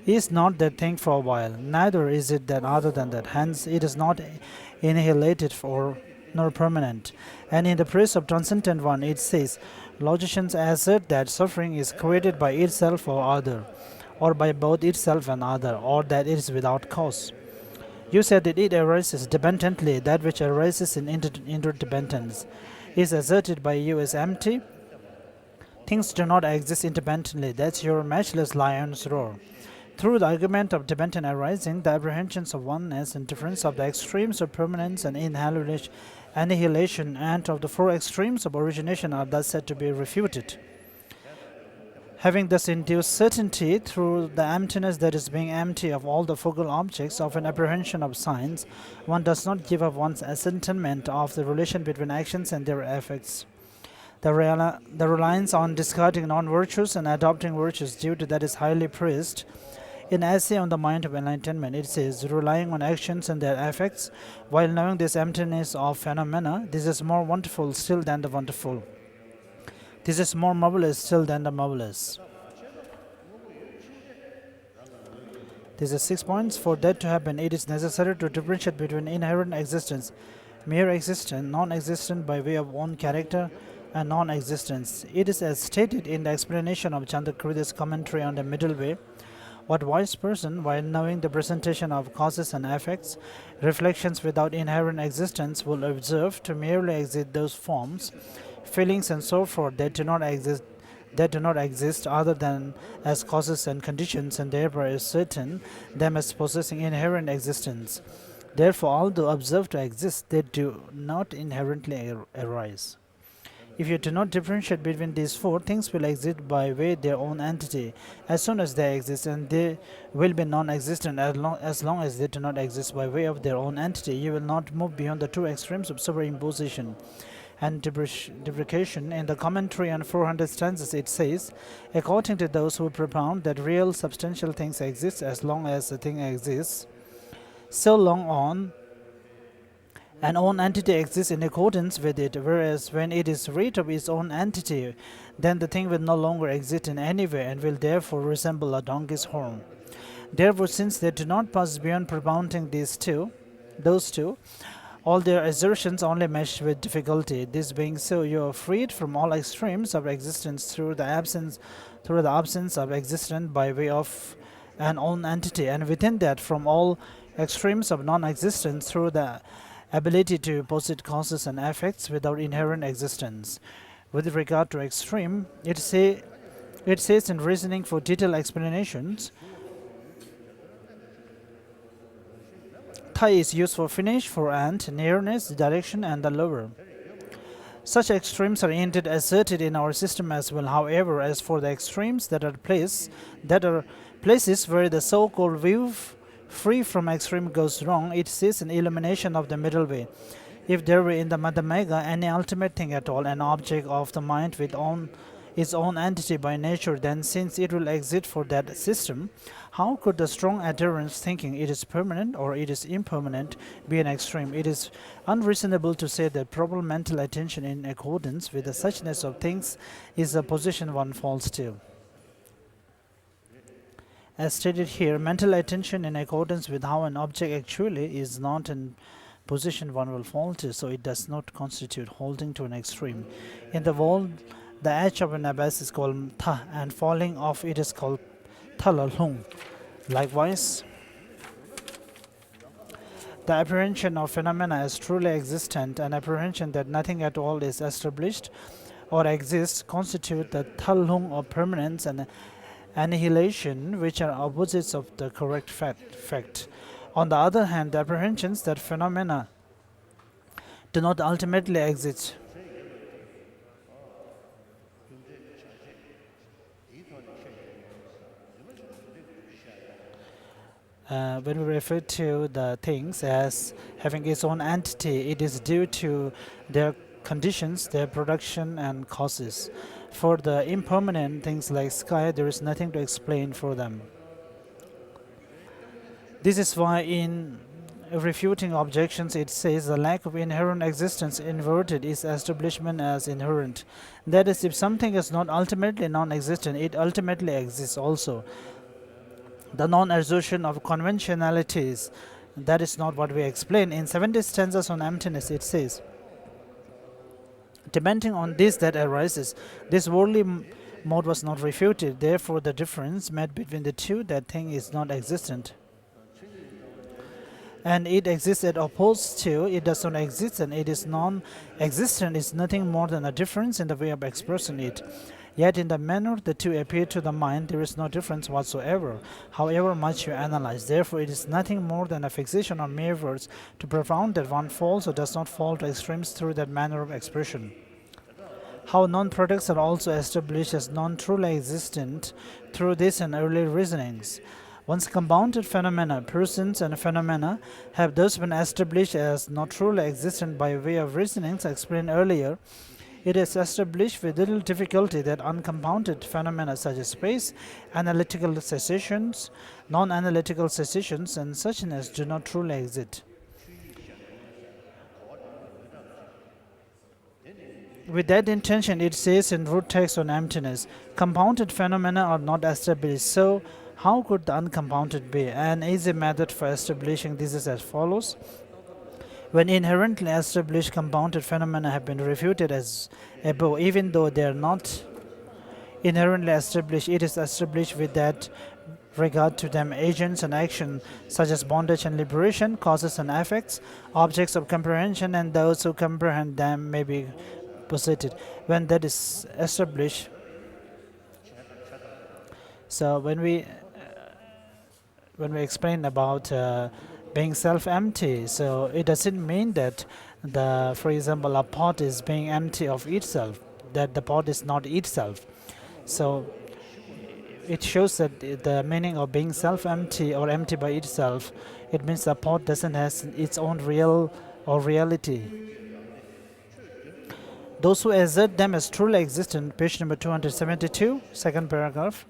is not that thing for a while, neither is it that other than that. Hence, it is not annihilated nor permanent. And in the praise of Transcendent One, it says, logicians assert that suffering is created by itself or other, or by both itself and other, or that it is without cause. You said that it arises dependently, that which arises in interdependence is asserted by you as empty. Things do not exist independently. That's your matchless lion's roar. Through the argument of dependent arising, the apprehensions of oneness and difference of the extremes of permanence and annihilation and of the four extremes of origination are thus said to be refuted. Having thus induced certainty through the emptiness that is being empty of all the focal objects of an apprehension of signs, one does not give up one's ascertainment of the relation between actions and their effects. The reliance on discarding non-virtues and adopting virtues due to that is highly praised. In Essay on the Mind of Enlightenment, it says, relying on actions and their effects, while knowing this emptiness of phenomena, this is more wonderful still than the wonderful. This is more marvelous still than the marvelous. These are 6 points. For that to happen, it is necessary to differentiate between inherent existence, mere existence, non-existent by way of own character, and non-existence. It is as stated in the explanation of Chandrakriya's commentary on the middle way. What wise person, while knowing the presentation of causes and effects, reflections without inherent existence, will observe to merely exist those forms, feelings and so forth that do not exist other than as causes and conditions, and thereby ascertain them as possessing inherent existence. Therefore, although observed to exist, they do not inherently arise. If you do not differentiate between these four, things will exist by way of their own entity as soon as they exist, and they will be non-existent as long as they do not exist by way of their own entity. You will not move beyond the two extremes of superimposition and depreciation. In the commentary on 400 stanzas, it says, according to those who propound that real substantial things exist as long as a thing exists, so long on an own entity exists in accordance with it, whereas when it is rid of its own entity, then the thing will no longer exist in any way and will therefore resemble a donkey's horn. Therefore, since they do not pass beyond propounding those two, all their assertions only mesh with difficulty. This being so, you are freed from all extremes of existence through the absence of existence by way of an own entity, and within that from all extremes of non-existence through the ability to posit causes and effects without inherent existence. With regard to extreme, it says in reasoning for detailed explanations, Thai is used for finish, for and, nearness, direction, and the lower. Such extremes are indeed asserted in our system as well. However, as for the extremes that are places where the so-called view free from extreme goes wrong, it says an illumination of the middle way. If there were in the Madhyamaka any ultimate thing at all, an object of the mind with its own entity by nature, then since it will exist for that system, how could the strong adherence thinking it is permanent or it is impermanent be an extreme? It is unreasonable to say that proper mental attention in accordance with the suchness of things is a position one falls to. As stated here, mental attention in accordance with how an object actually is not in position one will fall to, so it does not constitute holding to an extreme. In the world, the edge of an abyss is called tha, and falling off it is called talalhung. Likewise, the apprehension of phenomena as truly existent and apprehension that nothing at all is established or exists constitute the talhung of permanence and annihilation, which are opposites of the correct fact. On the other hand, the apprehensions that phenomena do not ultimately exist when we refer to the things as having its own entity, it is due to their conditions, their production and causes. For the impermanent things like sky, there is nothing to explain for them. This is why in refuting objections it says the lack of inherent existence inverted is establishment as inherent. That is, if something is not ultimately non-existent, it ultimately exists also. The non-assertion of conventionalities, that is not what we explain. In 70 stanzas on emptiness it says, depending on this that arises, this worldly mode was not refuted. Therefore, the difference made between the two, that thing is not existent, and it exists as opposed to it does not exist, and it is non-existent, is nothing more than a difference in the way of expressing it. Yet in the manner the two appear to the mind, there is no difference whatsoever, however much you analyze. Therefore, it is nothing more than a fixation on mere words to propound that one falls or does not fall to extremes through that manner of expression. How non-products are also established as non-truly existent through this and earlier reasonings. Once compounded phenomena, persons and phenomena have thus been established as not truly existent by way of reasonings explained earlier. It is established with little difficulty that uncompounded phenomena such as space, analytical cessations, non-analytical cessations, and suchness do not truly exist. With that intention, it says in root text on emptiness, compounded phenomena are not established. So, how could the uncompounded be? An easy method for establishing this is as follows. When inherently established compounded phenomena have been refuted as above, even though they are not inherently established, it is established with that regard to them agents and action, such as bondage and liberation, causes and effects, objects of comprehension, and those who comprehend them may be posited. When that is established, so when we explain about being self-empty, so it doesn't mean that for example, a pot is being empty of itself, that the pot is not itself. So it shows that the meaning of being self-empty or empty by itself, it means the pot doesn't have its own real or reality. Those who assert them as truly existent, page number 272, second paragraph.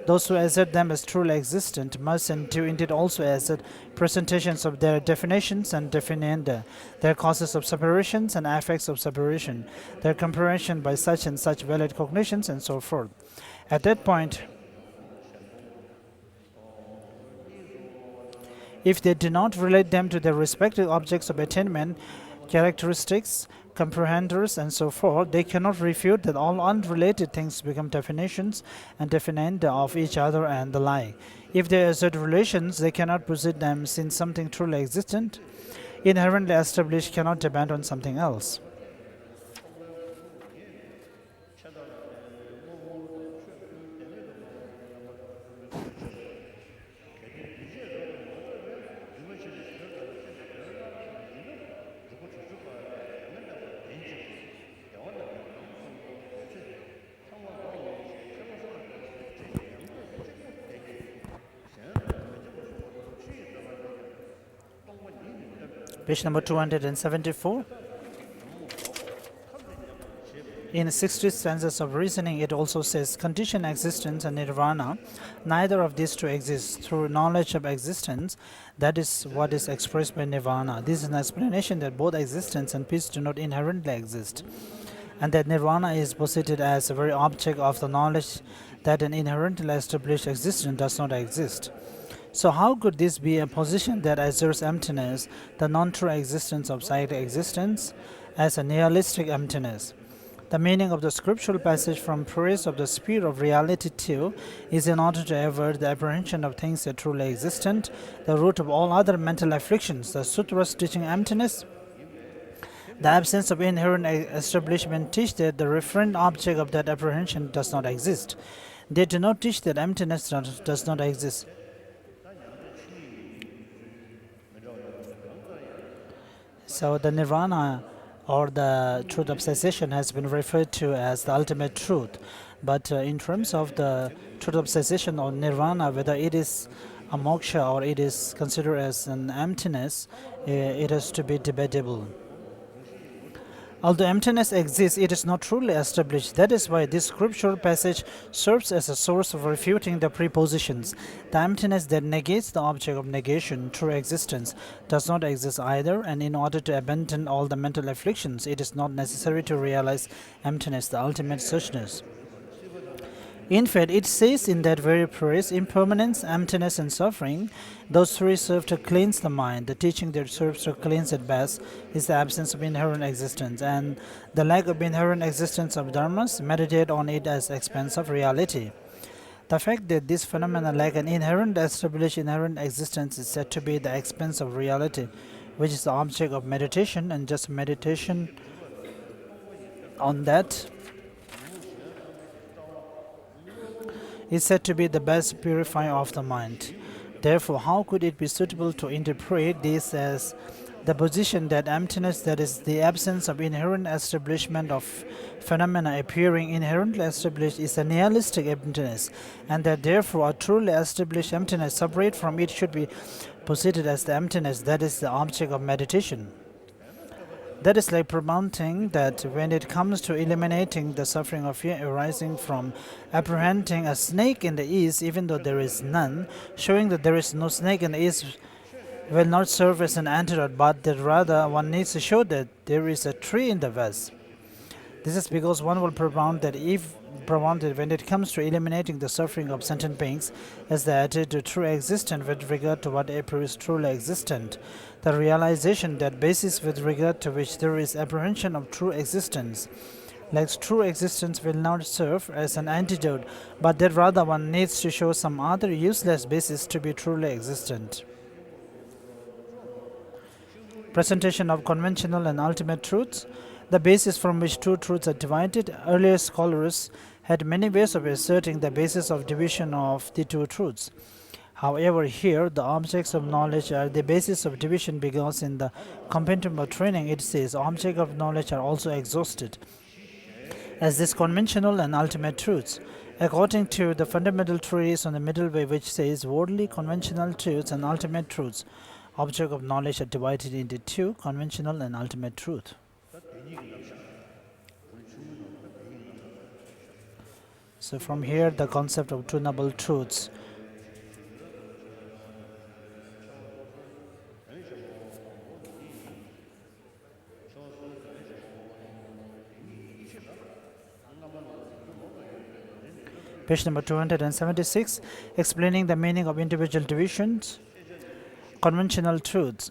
Those who assert them as truly existent must and do indeed also assert presentations of their definitions and definenda, their causes of separations and effects of separation, their comprehension by such and such valid cognitions, and so forth. At that point, if they do not relate them to their respective objects of attainment, characteristics, comprehenders, and so forth, they cannot refute that all unrelated things become definitions and definenda of each other and the like. If they assert relations, they cannot posit them, since something truly existent, inherently established, cannot depend on something else. Page number 274. In 60 stanzas of reasoning, it also says, conditioned existence and nirvana, neither of these two exist. Through knowledge of existence, that is what is expressed by nirvana. This is an explanation that both existence and peace do not inherently exist, and that nirvana is posited as a very object of the knowledge that an inherently established existence does not exist. So how could this be a position that asserts emptiness, the non-true existence of psychic existence, as a nihilistic emptiness? The meaning of the scriptural passage from praise of the sphere of reality too is in order to avert the apprehension of things that truly existent, the root of all other mental afflictions. The sutras teaching emptiness, the absence of inherent establishment, teach that the referent object of that apprehension does not exist. They do not teach that emptiness does not exist. So the nirvana or the truth of cessation has been referred to as the ultimate truth. But in terms of the truth of cessation or nirvana, whether it is a moksha or it is considered as an emptiness, it has to be debatable. Although emptiness exists, it is not truly established. That is why this scriptural passage serves as a source of refuting the prepositions. The emptiness that negates the object of negation, true existence, does not exist either, and in order to abandon all the mental afflictions, it is not necessary to realize emptiness, the ultimate suchness. In fact, it says in that very praise, impermanence, emptiness, and suffering, those three serve to cleanse the mind. The teaching that serves to cleanse at best is the absence of inherent existence, and the lack of inherent existence of dharmas, meditate on it as expense of reality. The fact that these phenomena lack an inherent established inherent existence is said to be the expense of reality, which is the object of meditation, and just meditation on that is said to be the best purifier of the mind. Therefore, how could it be suitable to interpret this as The position that emptiness, that is, the absence of inherent establishment of phenomena appearing inherently established, is a nihilistic emptiness, and that therefore a truly established emptiness separate from it should be posited as the emptiness that is the object of meditation. That is like propounding that when it comes to eliminating the suffering of fear arising from apprehending a snake in the east, even though there is none, showing that there is no snake in the east will not serve as an antidote, but that rather one needs to show that there is a tree in the west. This is because one will propound that when it comes to eliminating the suffering of sentient beings as the attitude to true existence with regard to what appears truly existent, the realization that basis with regard to which there is apprehension of true existence, like true existence, will not serve as an antidote, but that rather one needs to show some other useless basis to be truly existent. Presentation of conventional and ultimate truths. The basis from which two truths are divided. Earlier scholars had many ways of asserting the basis of division of the two truths. However, here the objects of knowledge are the basis of division because in the compendium of training it says objects of knowledge are also exhausted as these conventional and ultimate truths. According to the fundamental treatise on the middle way, which says worldly conventional truths and ultimate truths, objects of knowledge are divided into two, conventional and ultimate truth. So from here the concept of two noble truths. Page number 276, explaining the meaning of individual divisions. Conventional truths.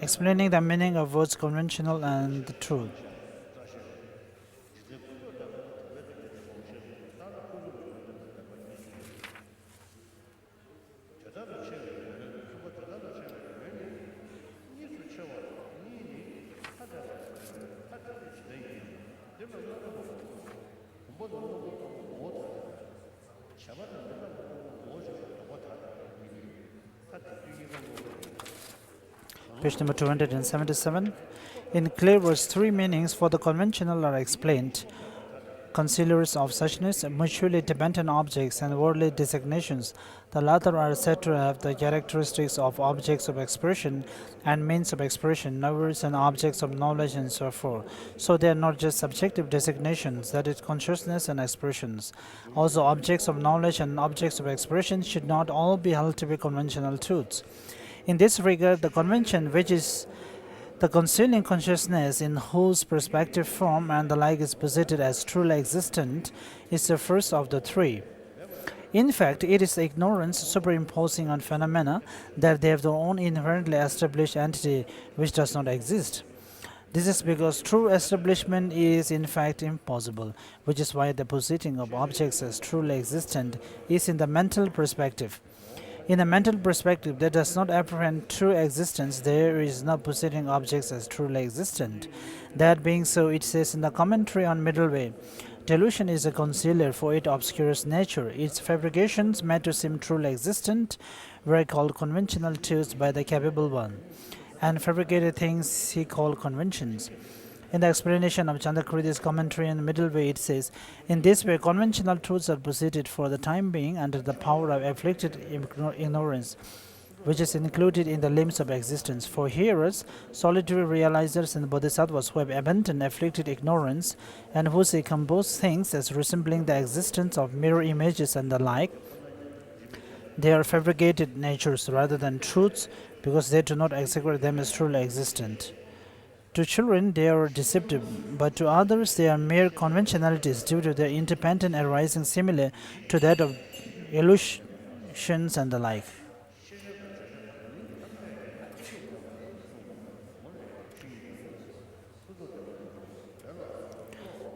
Explaining the meaning of words conventional and the truth. Page number 277. In clear verse, three meanings for the conventional are explained. Concealers of suchness, mutually dependent objects, and worldly designations. The latter are said to have the characteristics of objects of expression and means of expression, knowers and objects of knowledge, and so forth. So they are not just subjective designations, that is, consciousness and expressions. Also, objects of knowledge and objects of expression should not all be held to be conventional truths. In this regard, the convention, which is the concealing consciousness in whose perspective form and the like is posited as truly existent, is the first of the three. In fact, it is ignorance superimposing on phenomena that they have their own inherently established entity which does not exist. This is because true establishment is in fact impossible, which is why the positing of objects as truly existent is in the mental perspective. In a mental perspective that does not apprehend true existence, there is no positing objects as truly existent. That being so, it says in the commentary on Middle Way, delusion is a concealer, for it obscures nature. Its fabrications made to seem truly existent were called conventional truths by the capable one, and fabricated things he called conventions. In the explanation of Chandrakriti's commentary in the Middle Way, it says, in this way, conventional truths are posited for the time being under the power of afflicted ignorance, which is included in the limbs of existence. For hearers, solitary realizers and bodhisattvas who have abandoned afflicted ignorance and who see composed things as resembling the existence of mirror images and the like, they are fabricated natures rather than truths because they do not execute them as truly existent. To children, they are deceptive, but to others, they are mere conventionalities due to their independent arising similar to that of illusions and the like.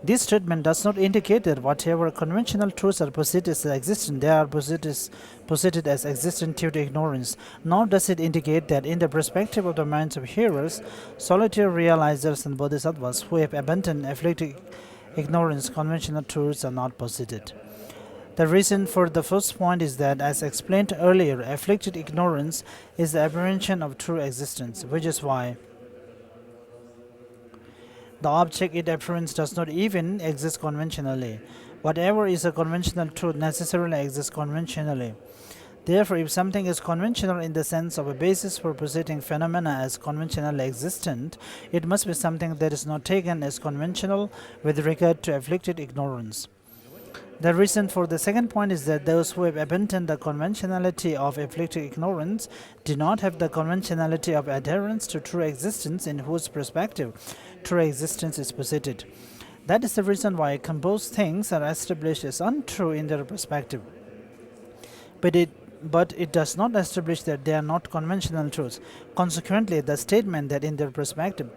This statement does not indicate that whatever conventional truths are posited as existent, they are posited as existent due to ignorance. Nor does it indicate that in the perspective of the minds of hearers, solitary realizers and bodhisattvas who have abandoned afflicted ignorance, conventional truths are not posited. The reason for the first point is that, as explained earlier, afflicted ignorance is the apprehension of true existence, which is why the object it apprehends does not even exist conventionally. Whatever is a conventional truth necessarily exists conventionally. Therefore, if something is conventional in the sense of a basis for presenting phenomena as conventionally existent, it must be something that is not taken as conventional with regard to afflicted ignorance. The reason for the second point is that those who have abandoned the conventionality of afflicted ignorance do not have the conventionality of adherence to true existence, in whose perspective true existence is posited. That is the reason why composed things are established as untrue in their perspective. But it does not establish that they are not conventional truths. Consequently, the statement that in their perspective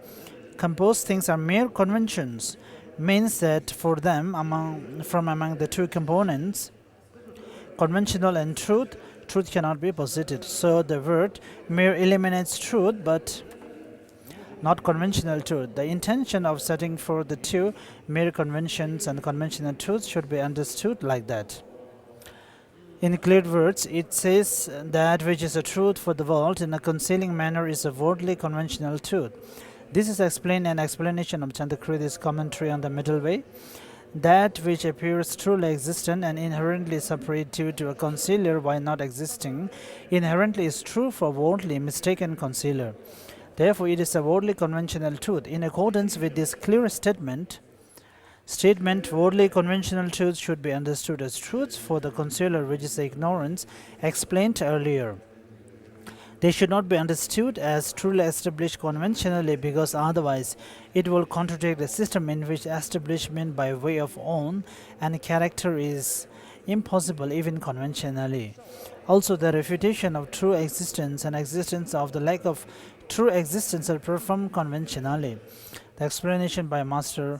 composed things are mere conventions means that for them, from among the two components, conventional and truth cannot be posited. So the word mere eliminates truth but not conventional truth. The intention of setting forth the two mere conventions and conventional truths should be understood like that. In clear words, it says that which is a truth for the world in a concealing manner is a worldly conventional truth. This is explained in explanation of Chandakridi's commentary on the middle way. That which appears truly existent and inherently separate due to a concealer while not existing, inherently is true for worldly mistaken concealer. Therefore, it is a worldly conventional truth. In accordance with this clear statement, worldly conventional truths should be understood as truths for the concealer, which is the ignorance explained earlier. They should not be understood as truly established conventionally, because otherwise it will contradict the system in which establishment by way of own and character is impossible even conventionally. Also, the refutation of true existence and existence of the lack of true existence are performed conventionally. The explanation by Master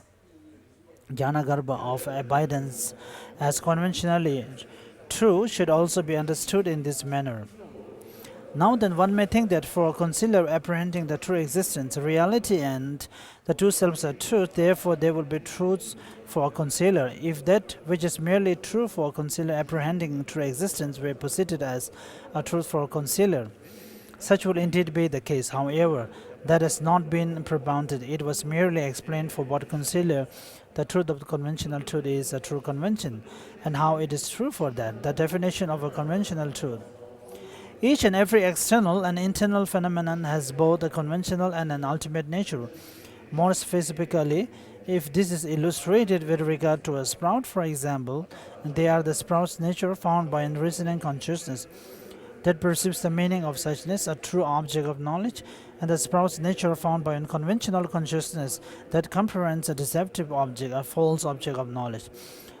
Jnanagarbha of abidance as conventionally true should also be understood in this manner. Now then, one may think that for a concealer apprehending the true existence, reality and the two selves are truth, therefore they will be truths for a concealer. If that which is merely true for a concealer apprehending true existence were posited as a truth for a concealer, such would indeed be the case. However, that has not been propounded. It was merely explained for what concealer the truth of the conventional truth is a true convention, and how it is true for that, the definition of a conventional truth. Each and every external and internal phenomenon has both a conventional and an ultimate nature. More specifically, if this is illustrated with regard to a sprout, for example, they are the sprout's nature found by unreasoning consciousness that perceives the meaning of suchness, a true object of knowledge, and the sprout's nature found by unconventional consciousness that comprehends a deceptive object, a false object of knowledge.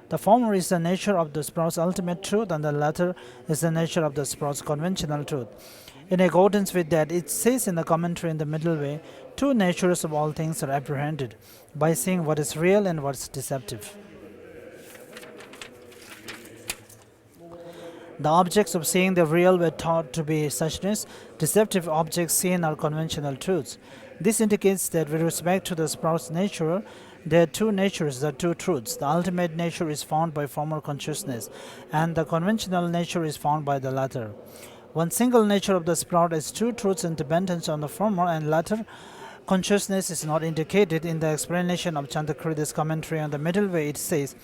The former is the nature of the sprout's ultimate truth, and the latter is the nature of the sprout's conventional truth. In accordance with that, it says in the commentary in the middle way, two natures of all things are apprehended, by seeing what is real and what is deceptive. The objects of seeing the real were thought to be suchness. Deceptive objects seen are conventional truths. This indicates that with respect to the sprout's nature, there are two natures, the two truths. The ultimate nature is found by former consciousness, and the conventional nature is found by the latter. One single nature of the sprout is two truths independent on the former and latter. Consciousness is not indicated. In the explanation of Chandakridi's commentary on the middle way, it says,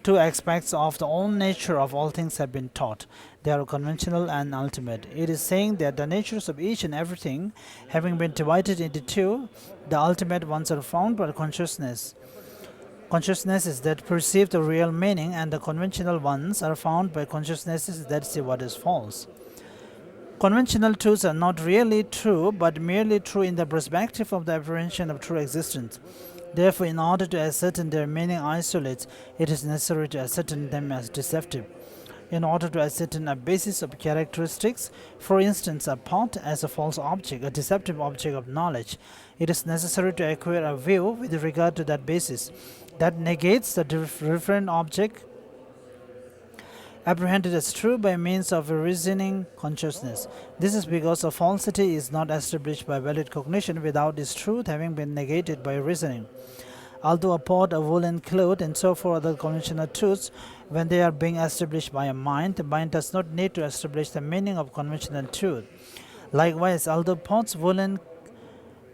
two aspects of the own nature of all things have been taught. They are conventional and ultimate. It is saying that the natures of each and everything, having been divided into two, the ultimate ones are found by consciousness. Consciousnesses that perceive the real meaning, and the conventional ones are found by consciousnesses that see what is false. Conventional truths are not really true, but merely true in the perspective of the apprehension of true existence. Therefore, in order to ascertain their meaning isolates, it is necessary to ascertain them as deceptive. In order to ascertain a basis of characteristics, for instance, a pot as a false object, a deceptive object of knowledge, it is necessary to acquire a view with regard to that basis that negates the different object apprehended as true by means of a reasoning consciousness. This is because a falsity is not established by valid cognition without its truth having been negated by reasoning. Although a pot, a woolen cloth, and so forth other conventional truths, when they are being established by a mind, the mind does not need to establish the meaning of conventional truth. Likewise, although pots, woolen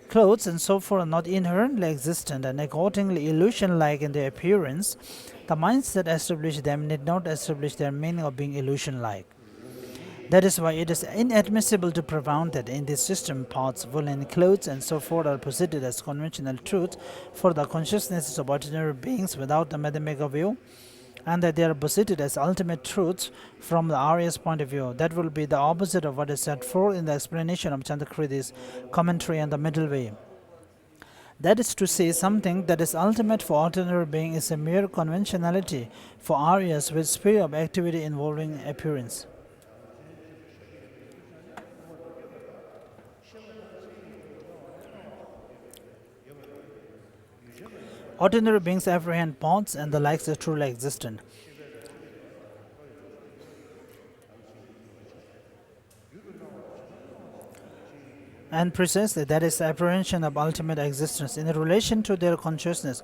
clothes, and so forth are not inherently existent and accordingly illusion-like in their appearance, the minds that establish them need not establish their meaning of being illusion-like. That is why it is inadmissible to propound that in this system pots, woolen clothes, and so forth are posited as conventional truths for the consciousnesses of ordinary beings without the mathematical view, and that they are posited as ultimate truths from the Arya's point of view. That will be the opposite of what is set forth in the explanation of Chandrakridi's commentary on the middle way. That is to say, something that is ultimate for ordinary being is a mere conventionality for Aryas with sphere of activity involving appearance. Ordinary beings apprehend pots and the likes as truly existent. And precisely that is the apprehension of ultimate existence in relation to their consciousness.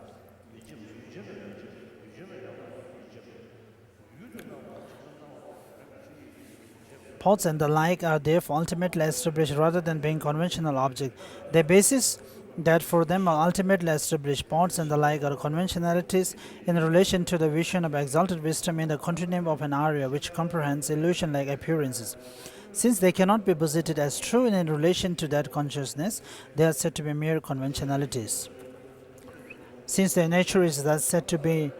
Pots and the like are therefore ultimately established rather than being conventional objects. The basis that for them are ultimately established. Pots and the like are conventionalities in relation to the vision of exalted wisdom in the continuum of an area which comprehends illusion-like appearances. Since they cannot be posited as true in relation to that consciousness, they are said to be mere conventionalities. Since their nature is thus said to be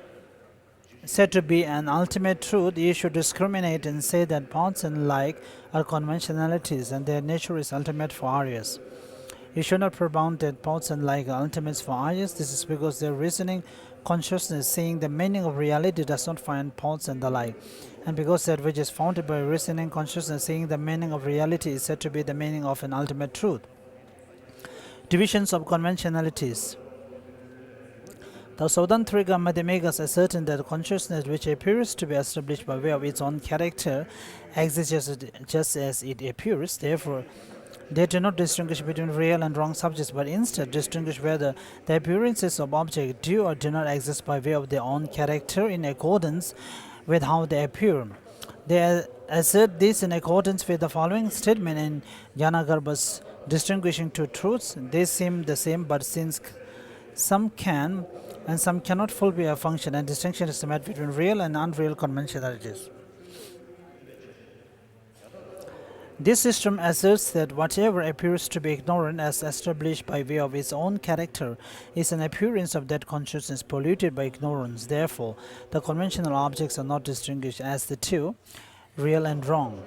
an ultimate truth, you should discriminate and say that pots and like are conventionalities and their nature is ultimate for Aryas. You should not propound that pots and like are ultimates for Aryas. This is because their reasoning consciousness, seeing the meaning of reality, does not find pots and the like. And because that which is founded by reasoning consciousness, seeing the meaning of reality, is said to be the meaning of an ultimate truth. Divisions of conventionalities. The Saudantrika Madhyamikas ascertain that consciousness which appears to be established by way of its own character exists just as it appears. Therefore, they do not distinguish between real and wrong subjects, but instead distinguish whether the appearances of objects do or do not exist by way of their own character in accordance with how they appear. They assert this in accordance with the following statement in Yanagarbha's distinguishing two truths. They seem the same, but since some can and some cannot fulfill a function, and distinction is made between real and unreal conventionalities. This system asserts that whatever appears to be ignorant as established by way of its own character is an appearance of that consciousness polluted by ignorance. Therefore, the conventional objects are not distinguished as the two, real and wrong.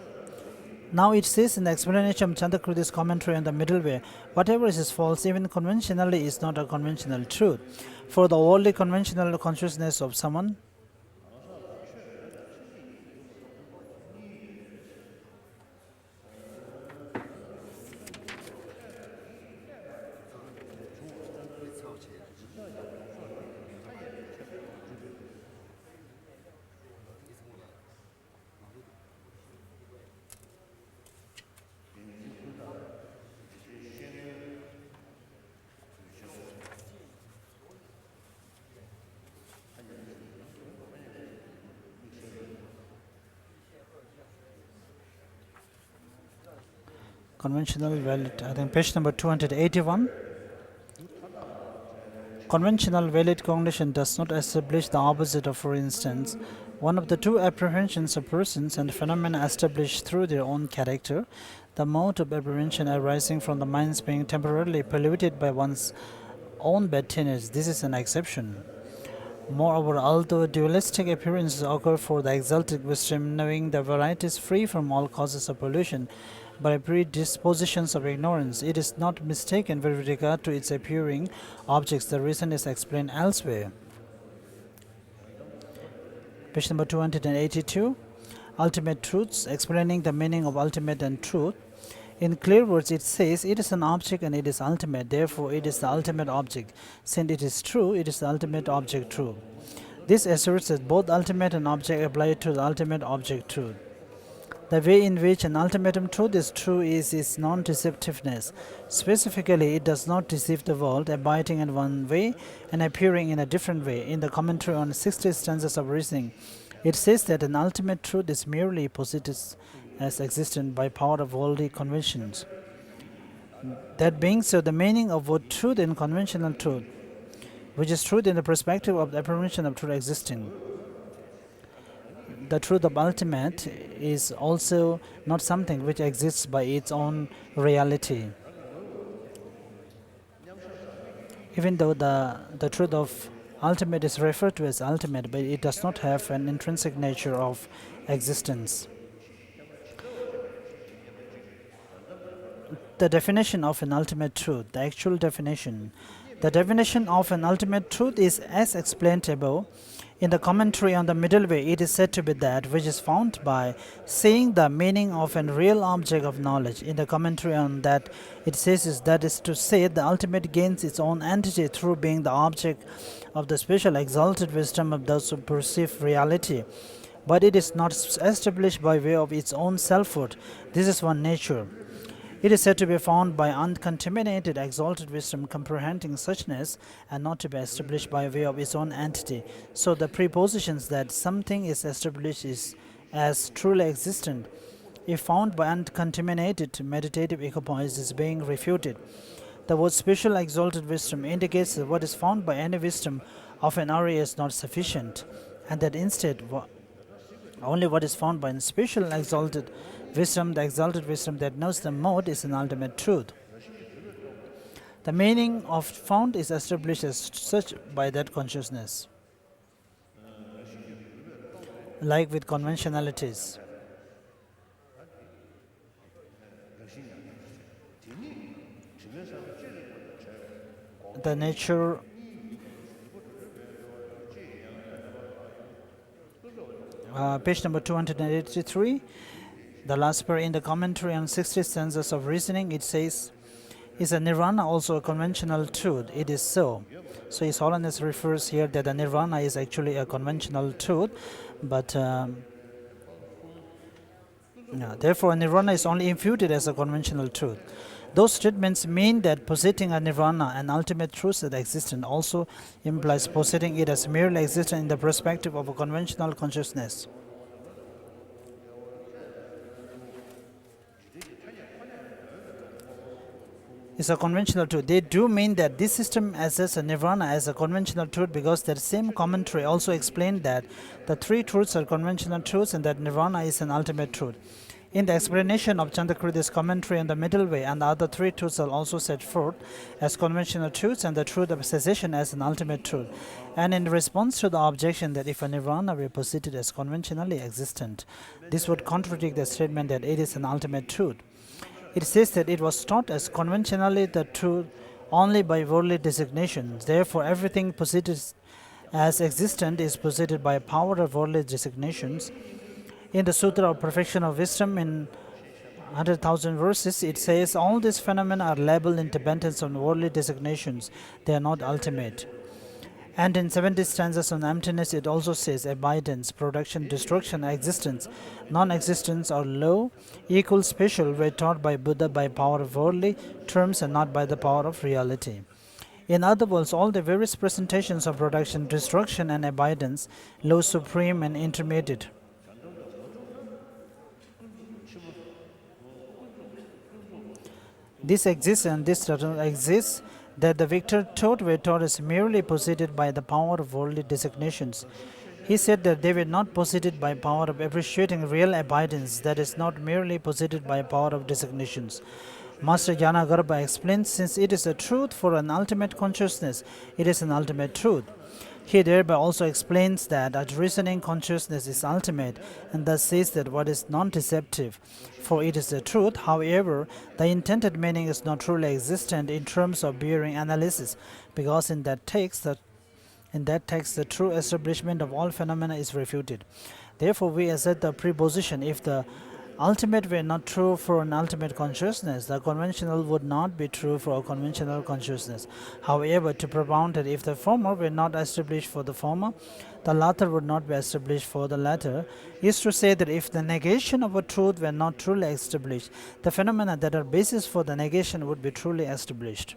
Now it says in the explanation of Chandrakridi's commentary on the middle way, whatever is false, even conventionally, is not a conventional truth. For the worldly conventional consciousness of someone conventional valid, I think page number 281. Conventional valid cognition does not establish the opposite of, for instance, one of the two apprehensions of persons and phenomena established through their own character, the mode of apprehension arising from the minds being temporarily polluted by one's own bad tenets. This is an exception. Moreover, although dualistic appearances occur for the exalted wisdom, knowing the variety is free from all causes of pollution by predispositions of ignorance, it is not mistaken with regard to its appearing objects. The reason is explained elsewhere. Page number 282. Ultimate truths, explaining the meaning of ultimate and truth. In clear words, it says it is an object and it is ultimate. Therefore, it is the ultimate object. Since it is true, it is the ultimate object true. This asserts that both ultimate and object apply to the ultimate object truth. The way in which an ultimatum truth is true is its non-deceptiveness. Specifically, it does not deceive the world, abiding in one way and appearing in a different way. In the commentary on 60 stanzas of reasoning, it says that an ultimate truth is merely posited as existent by power of worldly conventions. That being so, the meaning of both truth and conventional truth, which is truth in the perspective of the apprehension of truth existing. The truth of ultimate is also not something which exists by its own reality. Even though the truth of ultimate is referred to as ultimate, but it does not have an intrinsic nature of existence. The definition of an ultimate truth, the actual definition. The definition of an ultimate truth is as explained above. In the commentary on the middle way, it is said to be that which is found by seeing the meaning of a real object of knowledge. In the commentary on that, it says is that is to say the ultimate gains its own entity through being the object of the special exalted wisdom of those who perceive reality. But it is not established by way of its own selfhood. This is one nature. It is said to be found by uncontaminated exalted wisdom comprehending suchness and not to be established by way of its own entity. So the prepositions that something is established is as truly existent, if found by uncontaminated meditative equipoise, is being refuted. The word special exalted wisdom indicates that what is found by any wisdom of an area is not sufficient, and that instead only what is found by a special exalted wisdom, the exalted wisdom that knows the mode, is an ultimate truth. The meaning of found is established as such by that consciousness. Like with conventionalities. The nature page number 283, the last part in the commentary on 60 stanzas of reasoning, it says, is a nirvana also a conventional truth? It is so. So His Holiness refers here that the nirvana is actually a conventional truth, but therefore nirvana is only imputed as a conventional truth. Those statements mean that possessing a nirvana, an ultimate truth that existent, also implies possessing it as merely existent in the perspective of a conventional consciousness. It's a conventional truth. They do mean that this system assesses a nirvana as a conventional truth because that same commentary also explained that the three truths are conventional truths and that nirvana is an ultimate truth. In the explanation of Chandrakirti's commentary on the middle way, and the other three truths are also set forth as conventional truths and the truth of cessation as an ultimate truth. And in response to the objection that if a nirvana were posited as conventionally existent, this would contradict the statement that it is an ultimate truth. It says that it was taught as conventionally the truth only by worldly designations. Therefore, everything posited as existent is posited by power of worldly designations. In the Sutra of Perfection of Wisdom, in 100,000 verses, it says all these phenomena are labeled in dependence on worldly designations. They are not ultimate. And in 70 stanzas on emptiness, it also says abidance, production, destruction, existence, non-existence, or low, equal, special were taught by Buddha by power of worldly terms and not by the power of reality. In other words, all the various presentations of production, destruction, and abidance, low, supreme, and intermediate, this exists and this does not exist, that the victor taught were taught as merely possessed by the power of worldly designations. He said that they were not possessed by power of appreciating real abidance, that is not merely possessed by power of designations. Master Yanagarbha explains, since it is a truth for an ultimate consciousness, it is an ultimate truth. He thereby also explains that a reasoning consciousness is ultimate, and thus says that what is non-deceptive, for it is the truth. However, the intended meaning is not truly existent in terms of bearing analysis, because in that text the true establishment of all phenomena is refuted. Therefore, we assert the preposition if the ultimate were not true for an ultimate consciousness, the conventional would not be true for a conventional consciousness. However, to propound that if the former were not established for the former, the latter would not be established for the latter, is to say that if the negation of a truth were not truly established, the phenomena that are basis for the negation would be truly established.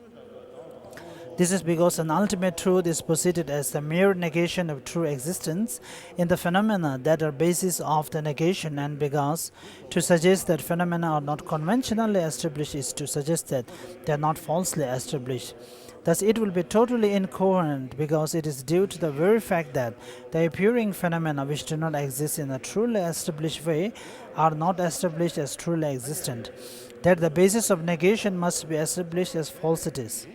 This is because an ultimate truth is posited as the mere negation of true existence in the phenomena that are basis of the negation, and because to suggest that phenomena are not conventionally established is to suggest that they are not falsely established. Thus, it will be totally incoherent because it is due to the very fact that the appearing phenomena which do not exist in a truly established way are not established as truly existent, that the basis of negation must be established as falsities.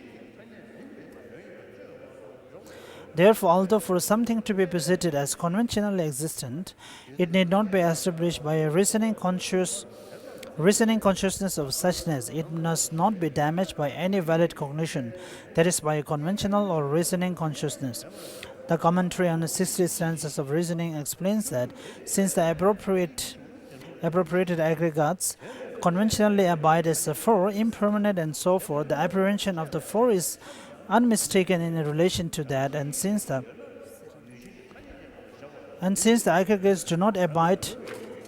Therefore, although for something to be posited as conventionally existent, it need not be established by a reasoning consciousness of suchness, it must not be damaged by any valid cognition, that is, by a conventional or reasoning consciousness. The commentary on the 60 stanzas of reasoning explains that since the appropriated aggregates conventionally abide as the four, impermanent and so forth, the apprehension of the four is unmistaken in relation to that, and since the aggregates do not abide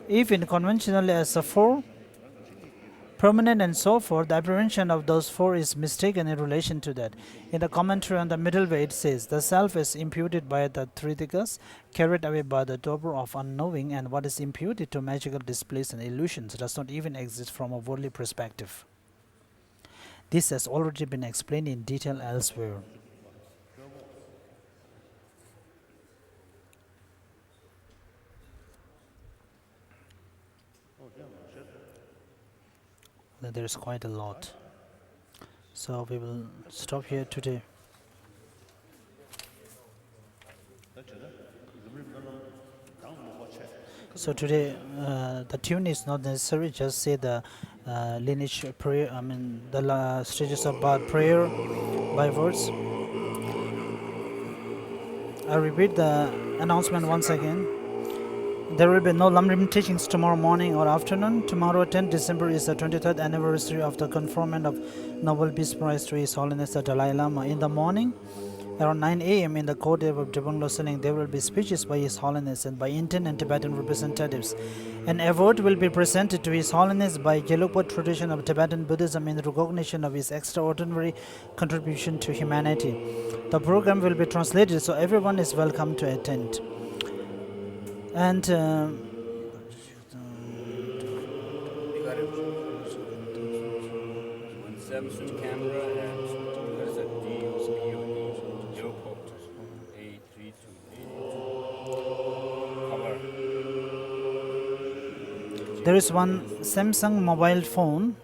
even conventionally as the four, permanent and so forth, the apprehension of those four is mistaken in relation to that. In the commentary on the middle way, it says, the self is imputed by the Tritikas, carried away by the dobro of unknowing, and what is imputed to magical displays and illusions does not even exist from a worldly perspective. This has already been explained in detail elsewhere. There is quite a lot. So we will stop here today. So today the tune is not necessary, just say the lineage prayer, the stages of Bad prayer by words. I repeat the announcement once again. There will be no Lamrim teachings tomorrow morning or afternoon. Tomorrow, 10th December, is the 23rd anniversary of the conferment of Nobel Peace Prize to His Holiness the Dalai Lama. In the morning, around 9 a.m. in the courtyard of Drepung listening, there will be speeches by His Holiness and by Indian and Tibetan representatives. An award will be presented to His Holiness by Gelugpa tradition of Tibetan Buddhism in recognition of his extraordinary contribution to humanity. The program will be translated, so everyone is welcome to attend. And Samsung camera and what is that? Leopold A3280 cover. there is one Samsung mobile phone.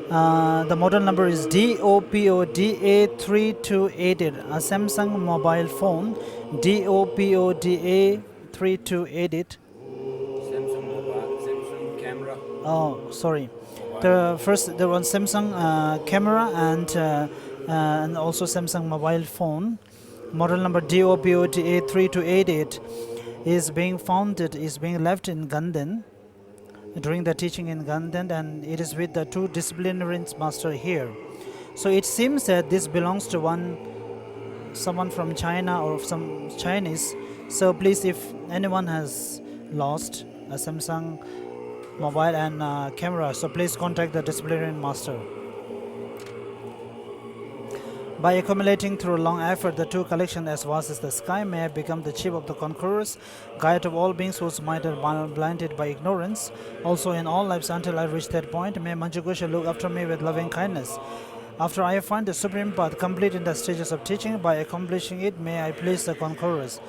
The model number is DOPODA3288. A Samsung mobile phone, DOPODA3288. Samsung camera. Oh, sorry. There was Samsung camera and also Samsung mobile phone. Model number DOPODA3288 is being left in Ganden during the teaching in Ganden, and it is with the two disciplinarians master here. So it seems that this belongs to someone from China or some Chinese. So please, if anyone has lost a Samsung mobile and camera, so please contact the disciplinarian master. By accumulating through long effort the two collections as vast as the sky, may I become the chief of the conquerors, guide of all beings whose mind are blinded by ignorance. Also in all lives until I reach that point, may Manjugosha look after me with loving kindness. After I find the supreme path complete in the stages of teaching, by accomplishing it, may I please the conquerors.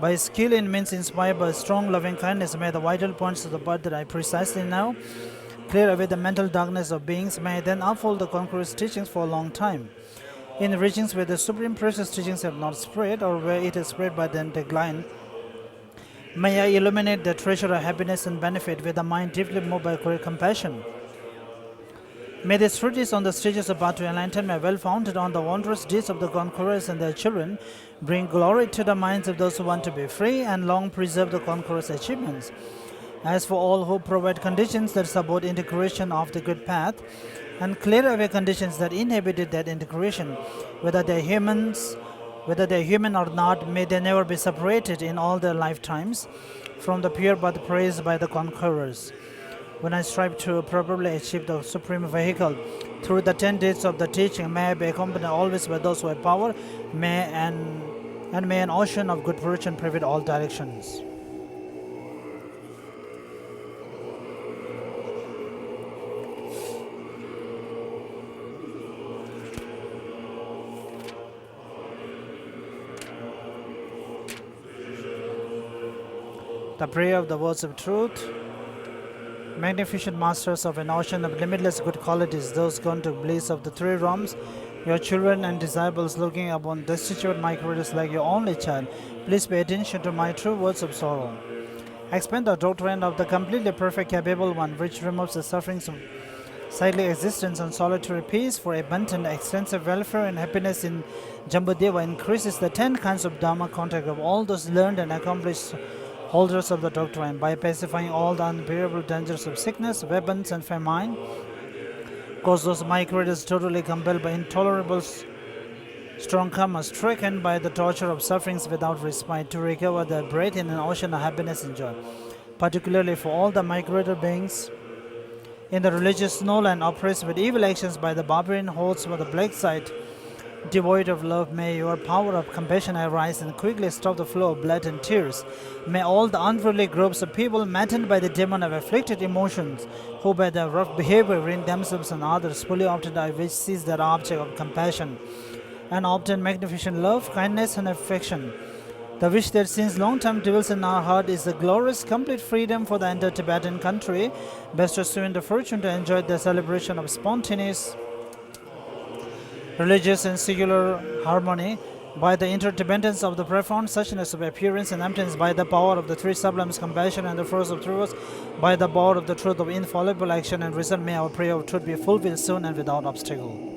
By skill in means inspired by strong loving kindness, may the vital points of the path that I precisely now clear away the mental darkness of beings, may I then uphold the conqueror's teachings for a long time. In regions where the supreme precious teachings have not spread, or where it is spread by then decline, may I illuminate the treasure of happiness and benefit with a mind deeply moved by great compassion. May these treatises on the stages of path to enlightenment, well founded on the wondrous deeds of the conquerors and their children, bring glory to the minds of those who want to be free and long preserve the conqueror's achievements. As for all who provide conditions that support integration of the good path and clear away conditions that inhibited that integration, whether they're human or not, may they never be separated in all their lifetimes from the pure but praised by the conquerors. When I strive to properly achieve the supreme vehicle through the 10 days of the teaching, may I be accompanied always by those who have power, may an ocean of good fortune pervade all directions. The prayer of the words of truth. Magnificent masters of an ocean of limitless good qualities, those gone to bliss of the three realms, your children and disciples looking upon destitute microids like your only child, please pay attention to my true words of sorrow. Expand the doctrine of the completely perfect capable one, which removes the sufferings of cyclic existence and solitary peace for abundant, extensive welfare and happiness in Jambudeva, increases the 10 kinds of Dharma contact of all those learned and accomplished holders of the doctrine by pacifying all the unbearable dangers of sickness, weapons, and famine, cause those microids totally compelled by intolerable strong karma, stricken by the torture of sufferings without respite, to recover their breath in an ocean of happiness and joy. Particularly for all the microid beings in the religious snowland oppressed with evil actions by the barbarian hordes for the black side, devoid of love, may your power of compassion arise and quickly stop the flow of blood and tears. May all the unruly groups of people maddened by the demon of afflicted emotions, who by their rough behavior ruin themselves and others, fully opted I wish seize their object of compassion and obtain magnificent love, kindness, and affection. The wish that since long time dwells in our heart is the glorious complete freedom for the entire Tibetan country, best to in the fortune to enjoy the celebration of spontaneous religious and secular harmony by the interdependence of the profound suchness of appearance and emptiness, by the power of the three sublimes, compassion and the force of truth, by the power of the truth of infallible action and reason, may our prayer of truth be fulfilled soon and without obstacle.